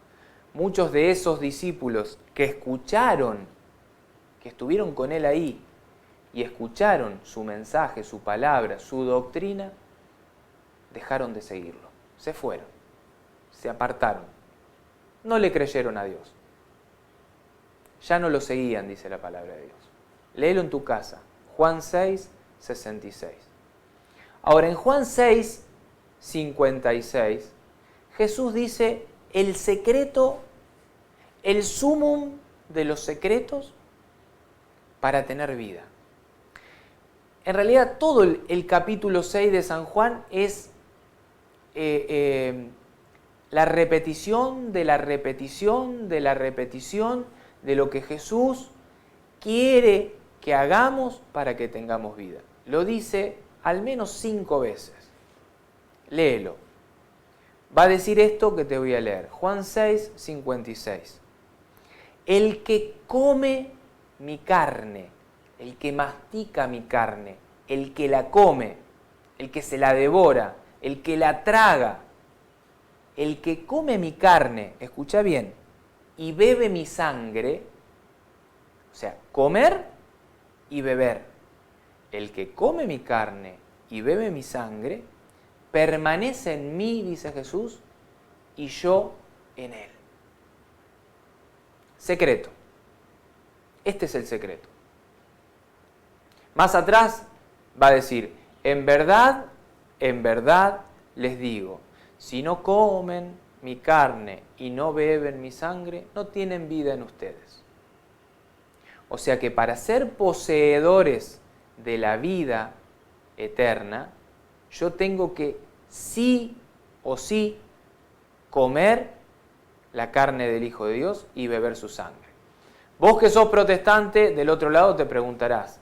muchos de esos discípulos que escucharon, que estuvieron con Él ahí y escucharon su mensaje, su palabra, su doctrina, dejaron de seguirlo, se fueron, se apartaron, no le creyeron a Dios. Ya no lo seguían, dice la palabra de Dios. Léelo en tu casa, Juan 6, 66. Ahora, en Juan 6, 56, Jesús dice el secreto, el sumum de los secretos para tener vida. En realidad, todo el capítulo 6 de San Juan es la repetición de la repetición de la repetición de lo que Jesús quiere que hagamos para que tengamos vida. Lo dice al menos 5 veces. Léelo. Va a decir esto que te voy a leer. Juan 6, 56. El que come mi carne, el que mastica mi carne, el que la come, el que se la devora, el que la traga, el que come mi carne, escucha bien, y bebe mi sangre, o sea, comer y beber. El que come mi carne y bebe mi sangre, permanece en mí, dice Jesús, y yo en él. Secreto. Este es el secreto. Más atrás va a decir, en verdad en verdad les digo, si no comen mi carne y no beben mi sangre, no tienen vida en ustedes. O sea que para ser poseedores de la vida eterna, yo tengo que sí o sí comer la carne del Hijo de Dios y beber su sangre. Vos que sos protestante, del otro lado te preguntarás,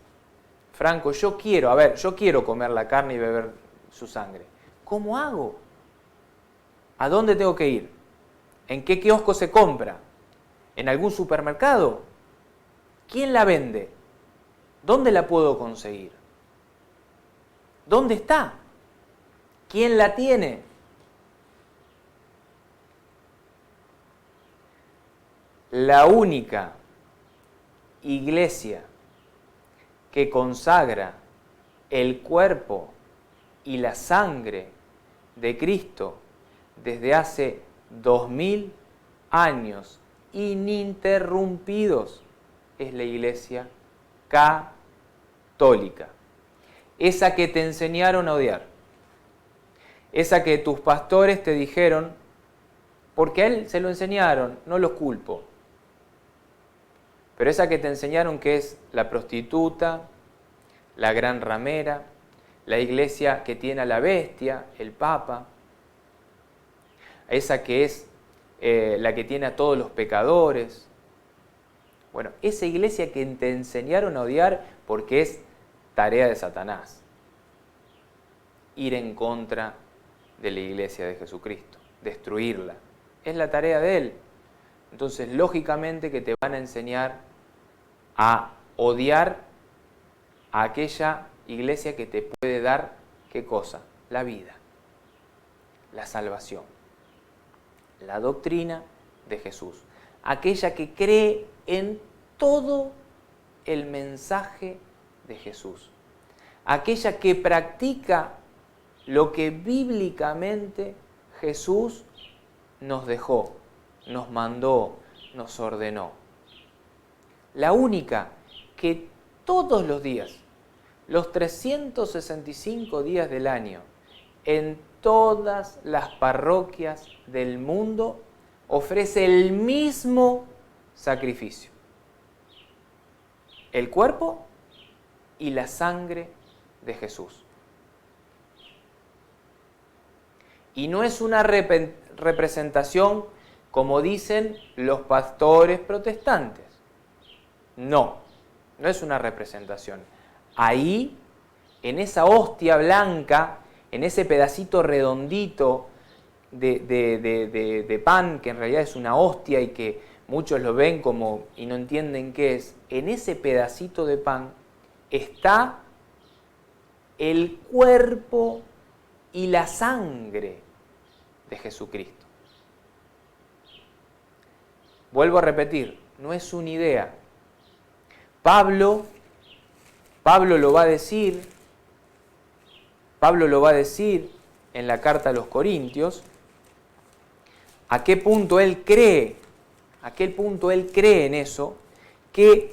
Franco, yo quiero comer la carne y beber su sangre. ¿Cómo hago? ¿A dónde tengo que ir? ¿En qué kiosco se compra? ¿En algún supermercado? ¿Quién la vende? ¿Dónde la puedo conseguir? ¿Dónde está? ¿Quién la tiene? La única iglesia que consagra el cuerpo y la sangre de Cristo desde hace 2000 años ininterrumpidos es la Iglesia católica. Esa que te enseñaron a odiar. Esa que tus pastores te dijeron, porque a él se lo enseñaron, no los culpo. Pero esa que te enseñaron que es la prostituta, la gran ramera, la iglesia que tiene a la bestia, el papa, esa que es la que tiene a todos los pecadores. Bueno, esa iglesia que te enseñaron a odiar porque es tarea de Satanás. Ir en contra de la iglesia de Jesucristo, destruirla. Es la tarea de él. Entonces, lógicamente que te van a enseñar a odiar a aquella iglesia que te puede dar, ¿qué cosa? La vida, la salvación, la doctrina de Jesús. Aquella que cree en todo el mensaje de Jesús. Aquella que practica lo que bíblicamente Jesús nos dejó, nos mandó, nos ordenó. La única que todos los días, los 365 días del año, en todas las parroquias del mundo, ofrece el mismo sacrificio. El cuerpo y la sangre de Jesús. Y no es una representación como dicen los pastores protestantes. No, no es una representación. Ahí, en esa hostia blanca, en ese pedacito redondito de pan, que en realidad es una hostia y que muchos lo ven como y no entienden qué es, en ese pedacito de pan está el cuerpo y la sangre de Jesucristo. Vuelvo a repetir, no es una idea. Pablo lo va a decir en la carta a los Corintios, a qué punto él cree en eso, que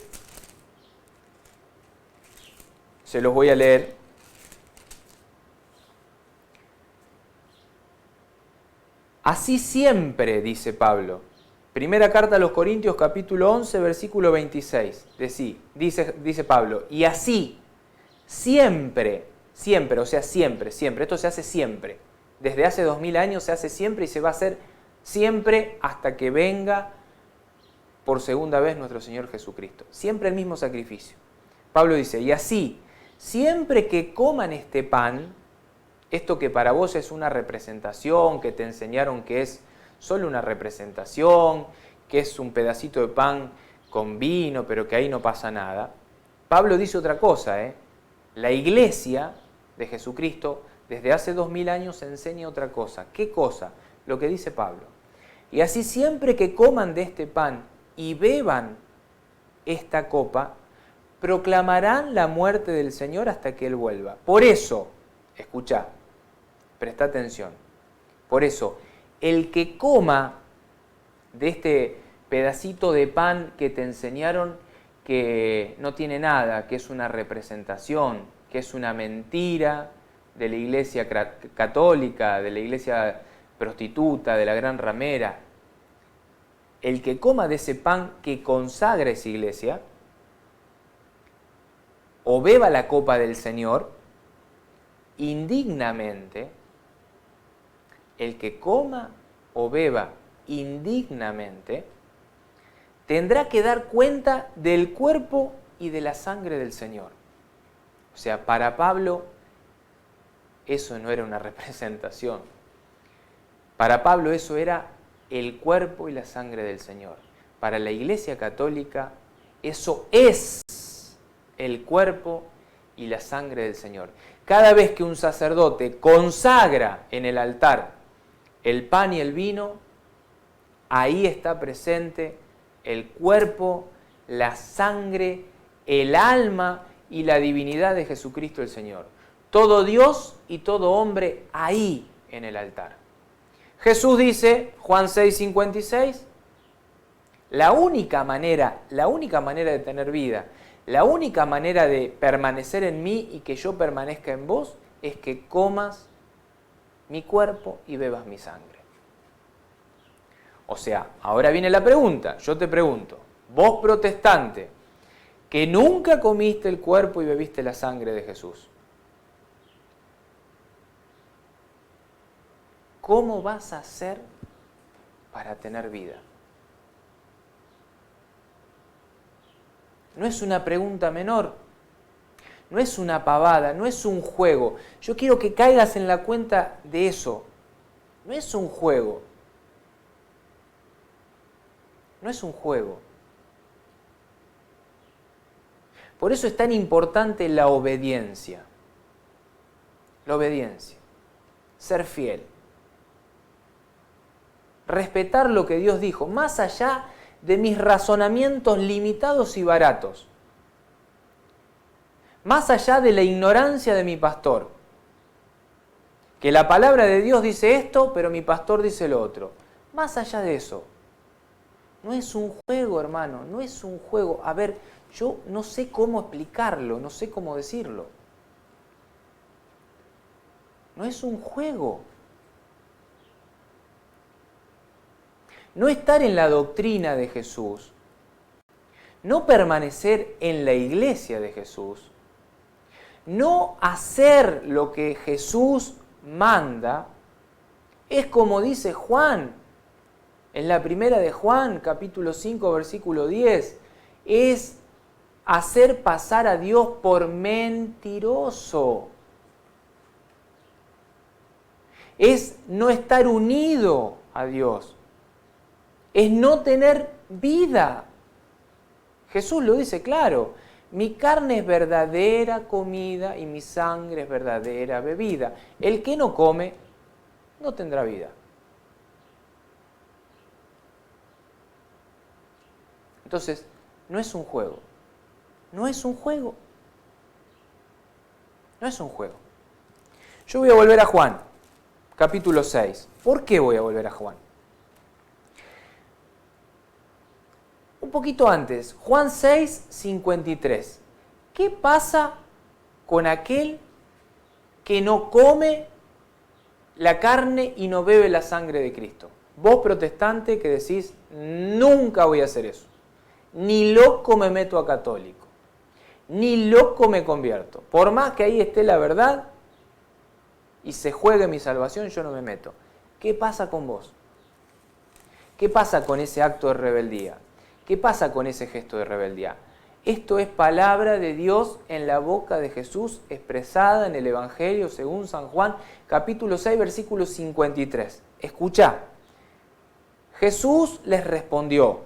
se los voy a leer. Así siempre, dice Pablo. Primera carta a los Corintios, capítulo 11, versículo 26. Dice Pablo, y así, siempre, o sea, siempre, esto se hace siempre. Desde hace 2000 años se hace siempre y se va a hacer siempre hasta que venga por segunda vez nuestro Señor Jesucristo. Siempre el mismo sacrificio. Pablo dice, y así, siempre que coman este pan, esto que para vos es una representación, que te enseñaron que es solo una representación, que es un pedacito de pan con vino, pero que ahí no pasa nada. Pablo dice otra cosa, La iglesia de Jesucristo desde hace 2000 años enseña otra cosa. ¿Qué cosa? Lo que dice Pablo. Y así siempre que coman de este pan y beban esta copa, proclamarán la muerte del Señor hasta que Él vuelva. Por eso, escuchá, presta atención, por eso, el que coma de este pedacito de pan que te enseñaron que no tiene nada, que es una representación, que es una mentira, de la iglesia católica, de la iglesia prostituta, de la gran ramera, el que coma de ese pan que consagra esa iglesia, o beba la copa del Señor, indignamente, el que coma o beba indignamente, tendrá que dar cuenta del cuerpo y de la sangre del Señor. O sea, para Pablo eso no era una representación. Para Pablo eso era el cuerpo y la sangre del Señor. Para la Iglesia Católica eso es el cuerpo y la sangre del Señor. Cada vez que un sacerdote consagra en el altar el pan y el vino, ahí está presente el cuerpo, la sangre, el alma y la divinidad de Jesucristo el Señor. Todo Dios y todo hombre ahí en el altar. Jesús dice, Juan 6:56, la única manera de tener vida, la única manera de permanecer en mí y que yo permanezca en vos es que comas mi cuerpo y bebas mi sangre. O sea, ahora viene la pregunta, yo te pregunto, vos protestante, que nunca comiste el cuerpo y bebiste la sangre de Jesús, ¿cómo vas a hacer para tener vida? No es una pregunta menor, no es una pavada, no es un juego. Yo quiero que caigas en la cuenta de eso. No es un juego. No es un juego. Por eso es tan importante la obediencia. La obediencia. Ser fiel. Respetar lo que Dios dijo, más allá de mis razonamientos limitados y baratos. Más allá de la ignorancia de mi pastor. Que la palabra de Dios dice esto, pero mi pastor dice lo otro. Más allá de eso. No es un juego, hermano, no es un juego. A ver, yo no sé cómo explicarlo, no sé cómo decirlo. No es un juego. No estar en la doctrina de Jesús, no permanecer en la iglesia de Jesús, no hacer lo que Jesús manda, es como dice Juan, en la primera de Juan, capítulo 5, versículo 10, es hacer pasar a Dios por mentiroso. Es no estar unido a Dios. Es no tener vida. Jesús lo dice claro, mi carne es verdadera comida y mi sangre es verdadera bebida. El que no come, no tendrá vida. Entonces, no es un juego. No es un juego. No es un juego. Yo voy a volver a Juan, capítulo 6. ¿Por qué voy a volver a Juan? Un poquito antes, Juan 6:53. ¿Qué pasa con aquel que no come la carne y no bebe la sangre de Cristo? Vos protestante que decís, nunca voy a hacer eso. Ni loco me meto a católico. Ni loco me convierto. Por más que ahí esté la verdad y se juegue mi salvación, yo no me meto. ¿Qué pasa con vos? ¿Qué pasa con ese acto de rebeldía? ¿Qué pasa con ese gesto de rebeldía? Esto es palabra de Dios en la boca de Jesús expresada en el Evangelio según San Juan, capítulo 6, versículo 53. Escuchá. Jesús les respondió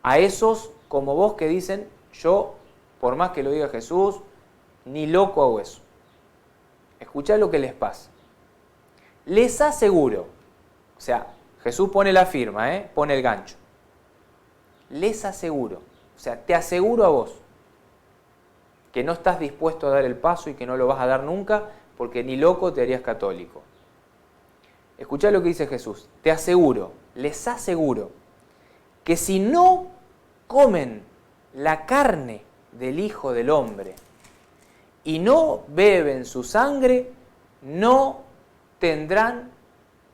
a esos como vos que dicen, yo, por más que lo diga Jesús, ni loco hago eso. Escuchá lo que les pasa. Les aseguro, o sea, Jesús pone la firma, pone el gancho. Les aseguro, o sea, te aseguro a vos que no estás dispuesto a dar el paso y que no lo vas a dar nunca porque ni loco te harías católico. Escuchá lo que dice Jesús. Te aseguro, les aseguro, que si no comen la carne del Hijo del Hombre y no beben su sangre, no tendrán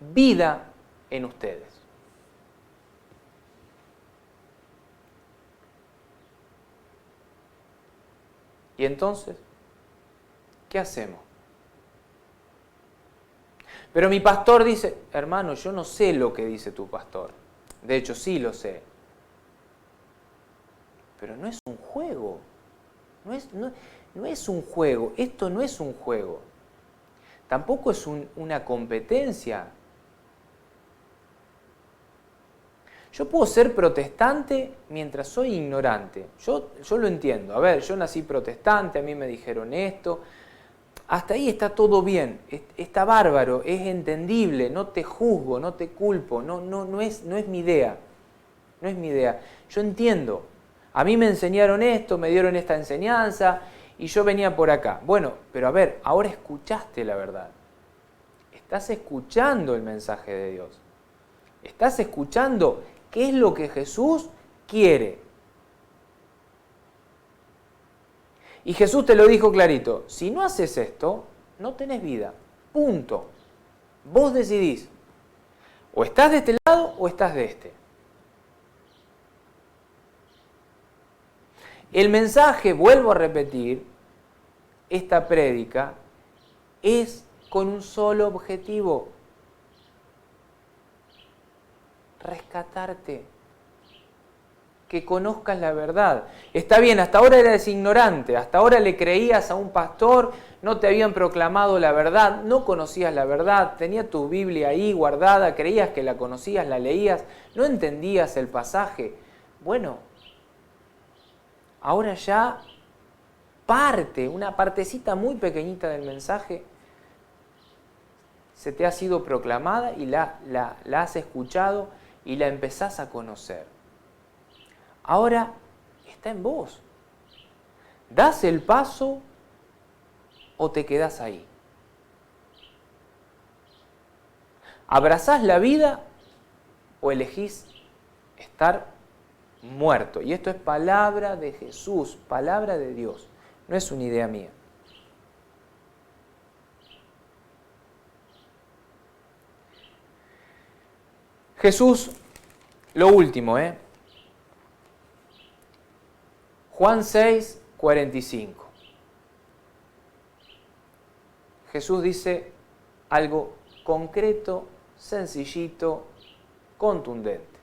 vida en ustedes. ¿Y entonces qué hacemos? Pero mi pastor dice, hermano, yo no sé lo que dice tu pastor. De hecho, sí lo sé. Pero no es un juego. No es un juego. Esto no es un juego. Tampoco es una competencia. Yo puedo ser protestante mientras soy ignorante. Yo lo entiendo. A ver, yo nací protestante, a mí me dijeron esto. Hasta ahí está todo bien, está bárbaro, es entendible, no te juzgo, no te culpo, no es mi idea. No es mi idea. Yo entiendo. A mí me enseñaron esto, me dieron esta enseñanza y yo venía por acá. Bueno, pero a ver, ahora escuchaste la verdad. Estás escuchando el mensaje de Dios. Estás escuchando qué es lo que Jesús quiere. Y Jesús te lo dijo clarito, si no haces esto, no tenés vida. Punto. Vos decidís. O estás de este lado o estás de este. El mensaje, vuelvo a repetir, esta prédica es con un solo objetivo. Rescatarte. Que conozcas la verdad. Está bien, hasta ahora eras ignorante, hasta ahora le creías a un pastor, no te habían proclamado la verdad, no conocías la verdad, tenía tu Biblia ahí guardada, creías que la conocías, la leías, no entendías el pasaje. Bueno, ahora ya una partecita muy pequeñita del mensaje se te ha sido proclamada y la has escuchado y la empezás a conocer. Ahora está en vos. ¿Das el paso o te quedás ahí? ¿Abrazás la vida o elegís estar muerto? Y esto es palabra de Jesús, palabra de Dios. No es una idea mía. Jesús, lo último, Juan 6, 45. Jesús dice algo concreto, sencillito, contundente.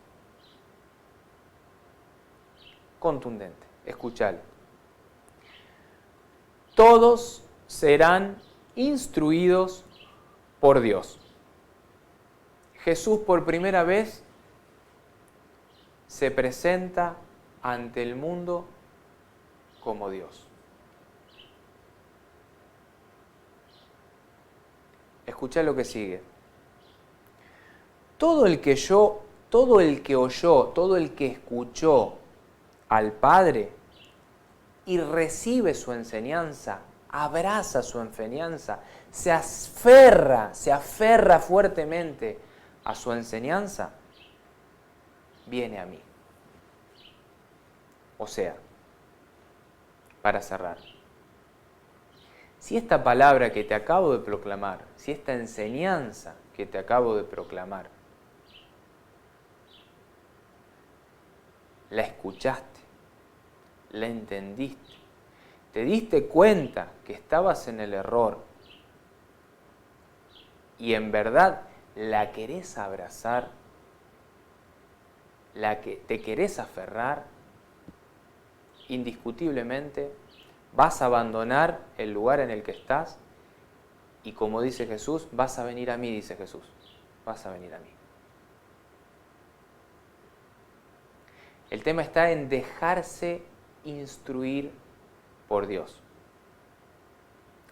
Contundente. Escuchalo. Todos serán instruidos por Dios. Jesús por primera vez se presenta ante el mundo como Dios. Escucha lo que sigue. Todo el que oyó, todo el que escuchó al Padre y recibe su enseñanza, abraza su enseñanza, se aferra fuertemente a su enseñanza, viene a mí. O sea, para cerrar, si esta palabra que te acabo de proclamar, si esta enseñanza que te acabo de proclamar, la escuchaste, la entendiste, te diste cuenta que estabas en el error y en verdad la querés abrazar, la que te querés aferrar, indiscutiblemente vas a abandonar el lugar en el que estás y como dice Jesús, vas a venir a mí, dice Jesús, vas a venir a mí. El tema está en dejarse instruir por Dios.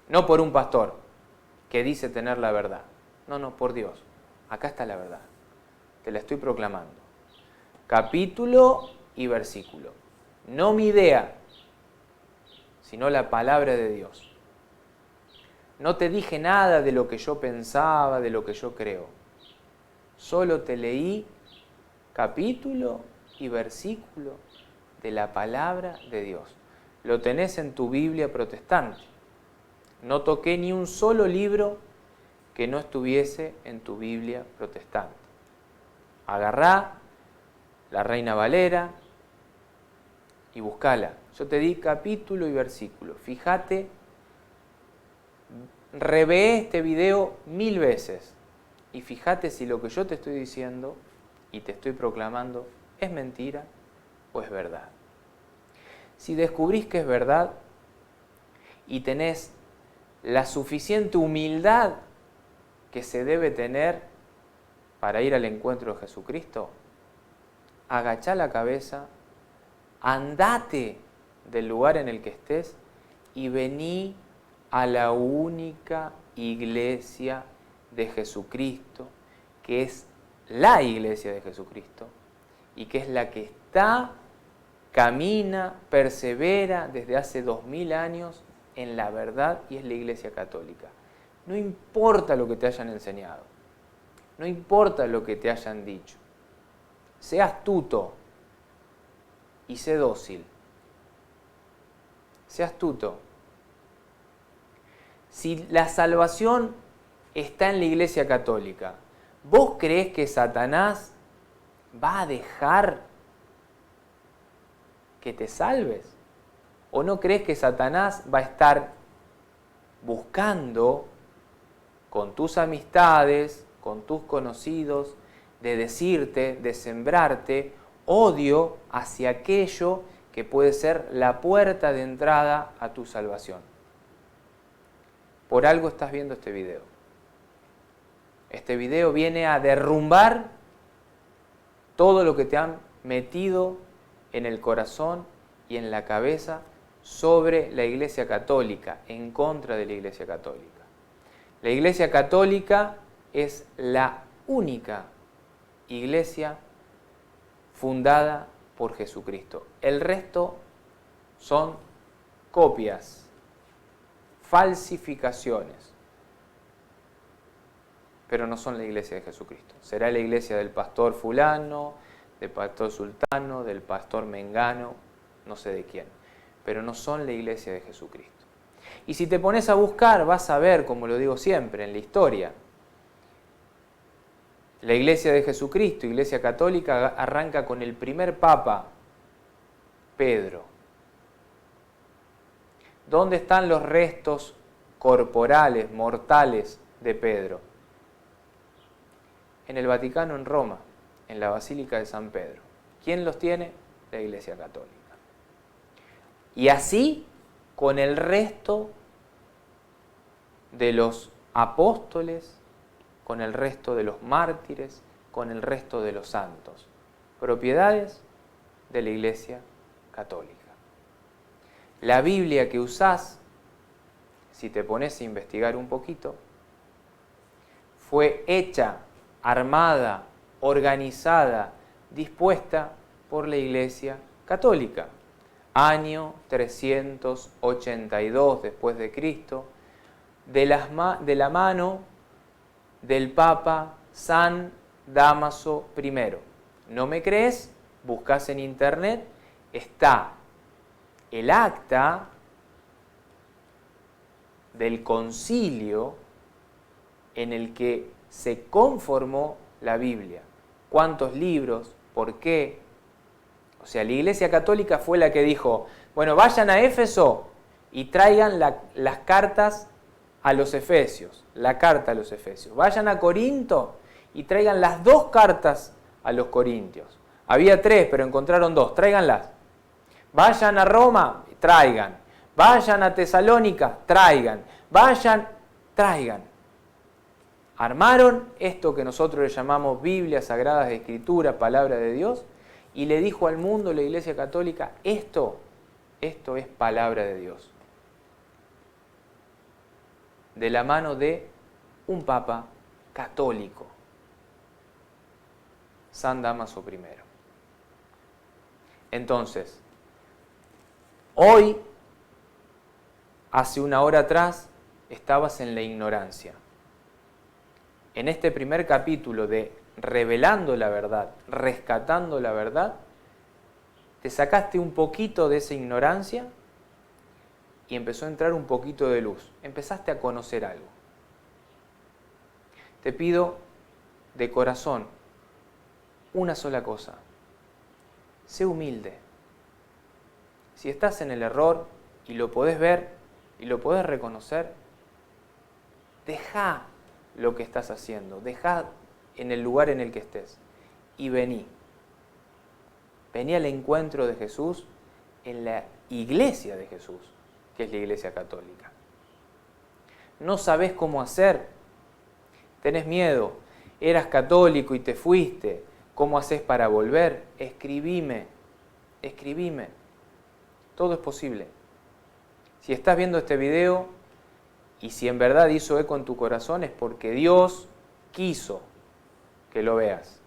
No por un pastor que dice tener la verdad. No, por Dios. Acá está la verdad. Te la estoy proclamando. Capítulo y versículo. No mi idea, sino la palabra de Dios. No te dije nada de lo que yo pensaba, de lo que yo creo. Solo te leí capítulo y versículo de la palabra de Dios. Lo tenés en tu Biblia protestante. No toqué ni un solo libro que no estuviese en tu Biblia protestante. Agarrá la Reina Valera y buscala. Yo te di capítulo y versículo. Fíjate, revé este video 1000 veces y fíjate si lo que yo te estoy diciendo y te estoy proclamando es mentira o es verdad. Si descubrís que es verdad y tenés la suficiente humildad que se debe tener para ir al encuentro de Jesucristo, agachá la cabeza, andate del lugar en el que estés y vení a la única iglesia de Jesucristo, que es la iglesia de Jesucristo y que es la que está, camina, persevera desde hace 2000 años en la verdad, y es la Iglesia Católica. No importa lo que te hayan enseñado, no importa lo que te hayan dicho, sé astuto y sé dócil. Sé astuto. Si la salvación está en la Iglesia Católica, ¿vos creés que Satanás va a dejar que te salves? ¿O no crees que Satanás va a estar buscando con tus amistades, con tus conocidos, de decirte, de sembrarte odio hacia aquello que puede ser la puerta de entrada a tu salvación? Por algo estás viendo este video. Este video viene a derrumbar todo lo que te han metido en el corazón y en la cabeza sobre la Iglesia Católica, en contra de la Iglesia Católica. La Iglesia Católica es la única iglesia fundada por Jesucristo. El resto son copias, falsificaciones, pero no son la iglesia de Jesucristo. Será la iglesia del pastor fulano, del pastor sultano, del pastor mengano, no sé de quién, pero no son la iglesia de Jesucristo. Y si te pones a buscar, vas a ver, como lo digo siempre, en la historia, la iglesia de Jesucristo, iglesia católica, arranca con el primer papa, Pedro. ¿Dónde están los restos corporales, mortales de Pedro? En el Vaticano, en Roma, en la Basílica de San Pedro. ¿Quién los tiene? La Iglesia Católica. Y así con el resto de los apóstoles, con el resto de los mártires, con el resto de los santos. Propiedades de la Iglesia Católica. La Biblia que usás, si te pones a investigar un poquito, fue hecha, armada, organizada, dispuesta por la Iglesia Católica. Año 382 después de Cristo, de la mano del Papa San Dámaso I. ¿No me crees? Buscás en internet, está el acta del concilio en el que se conformó la Biblia. ¿Cuántos libros? ¿Por qué? O sea, la Iglesia Católica fue la que dijo, bueno, vayan a Éfeso y traigan las cartas a los Efesios, la carta a los Efesios. Vayan a Corinto y traigan las 2 cartas a los Corintios. Había 3, pero encontraron 2, tráiganlas. Vayan a Roma, traigan. Vayan a Tesalónica, traigan. Traigan. Armaron esto que nosotros le llamamos Biblia, Sagradas Escrituras, Palabra de Dios, y le dijo al mundo, la Iglesia Católica, esto es palabra de Dios. De la mano de un Papa católico, San Dámaso I. Entonces, hoy, hace una hora atrás, estabas en la ignorancia. En este primer capítulo de Revelando la Verdad, Rescatando la Verdad, te sacaste un poquito de esa ignorancia y empezó a entrar un poquito de luz. Empezaste a conocer algo. te pido de corazón una sola cosa. Sé humilde. Si estás en el error y lo podés ver y lo podés reconocer, deja lo que estás haciendo, deja en el lugar en el que estés y vení. Vení al encuentro de Jesús en la iglesia de Jesús, que es la Iglesia Católica. No sabés cómo hacer, tenés miedo, eras católico y te fuiste, ¿cómo haces para volver? Escribime. Todo es posible. Si estás viendo este video y si en verdad hizo eco en tu corazón es porque Dios quiso que lo veas.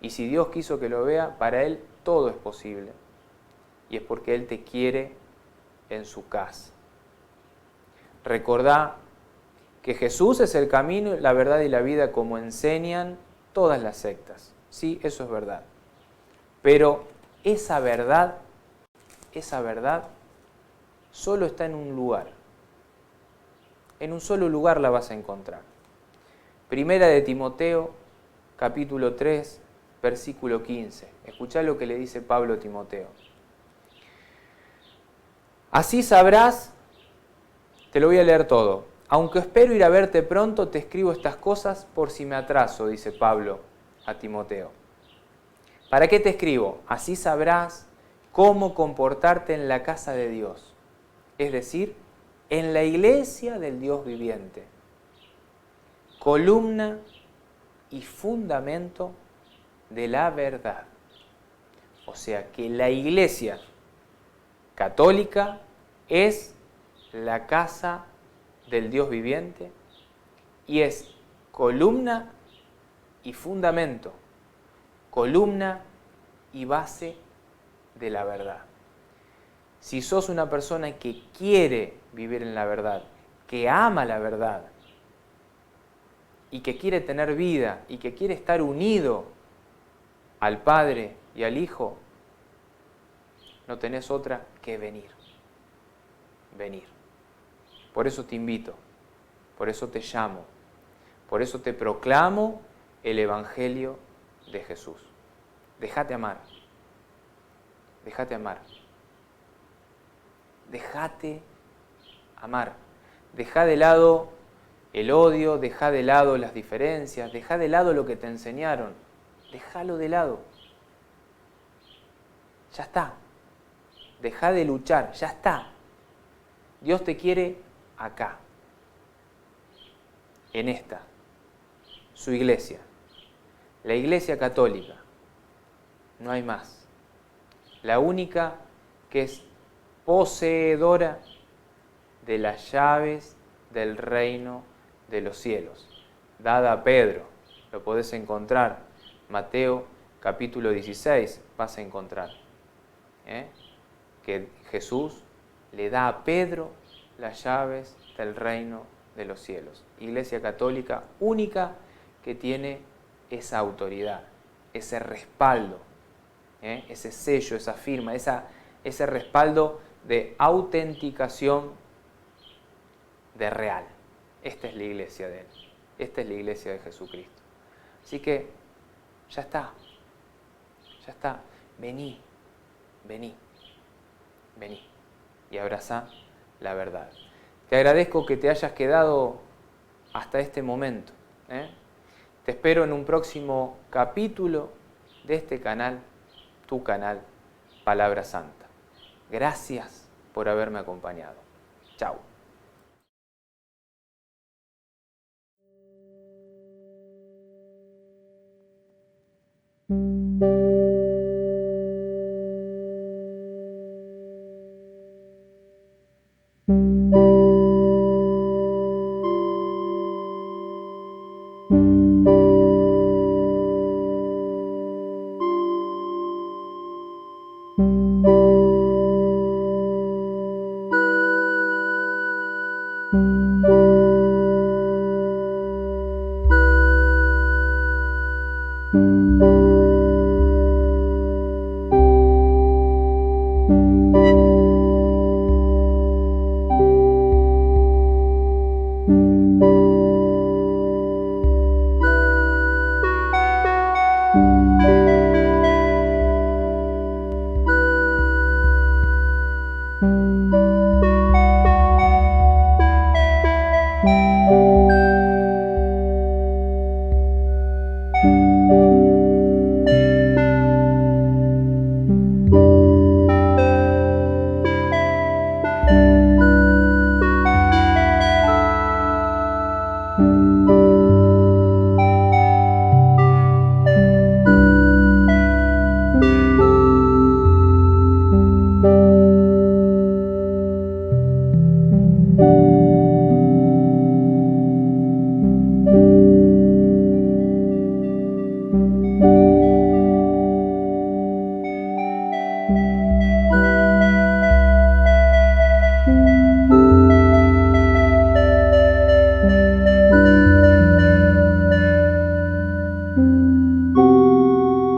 Y si Dios quiso que lo vea, para Él todo es posible. Y es porque Él te quiere en su casa. Recordá que Jesús es el camino, la verdad y la vida como enseñan todas las sectas. Sí, eso es verdad. Pero esa verdad solo está en un lugar. En un solo lugar la vas a encontrar. Primera de Timoteo, capítulo 3, versículo 15. Escuchá lo que le dice Pablo a Timoteo. Así sabrás, te lo voy a leer todo. Aunque espero ir a verte pronto, te escribo estas cosas por si me atraso, dice Pablo a Timoteo. ¿Para qué te escribo? Así sabrás cómo comportarte en la casa de Dios, es decir, en la iglesia del Dios viviente, columna y fundamento de la verdad. O sea que la iglesia católica es la casa del Dios viviente y es columna y fundamento, columna y base de la verdad. Si sos una persona que quiere vivir en la verdad, que ama la verdad y que quiere tener vida y que quiere estar unido al Padre y al Hijo, no tenés otra que venir. Venir. Por eso te invito, por eso te llamo, por eso te proclamo el Evangelio de Jesús. Déjate amar. Déjate amar. Déjate amar. Deja de lado el odio, deja de lado las diferencias, deja de lado lo que te enseñaron. Déjalo de lado. Ya está. Deja de luchar, ya está. Dios te quiere acá, en esta, su iglesia, la iglesia católica. No hay más. La única que es poseedora de las llaves del reino de los cielos, dada a Pedro. Lo podés encontrar, Mateo capítulo 16, vas a encontrar. Que Jesús le da a Pedro las llaves del reino de los cielos. Iglesia católica única que tiene esa autoridad, ese respaldo, ese sello, esa firma, ese respaldo de autenticación de real. Esta es la iglesia de Él, esta es la iglesia de Jesucristo. Así que ya está, vení y abrazá la verdad. Te agradezco que te hayas quedado hasta este momento. Te espero en un próximo capítulo de este canal, tu canal, Palabra Santa. Gracias por haberme acompañado. Chao. Thank you.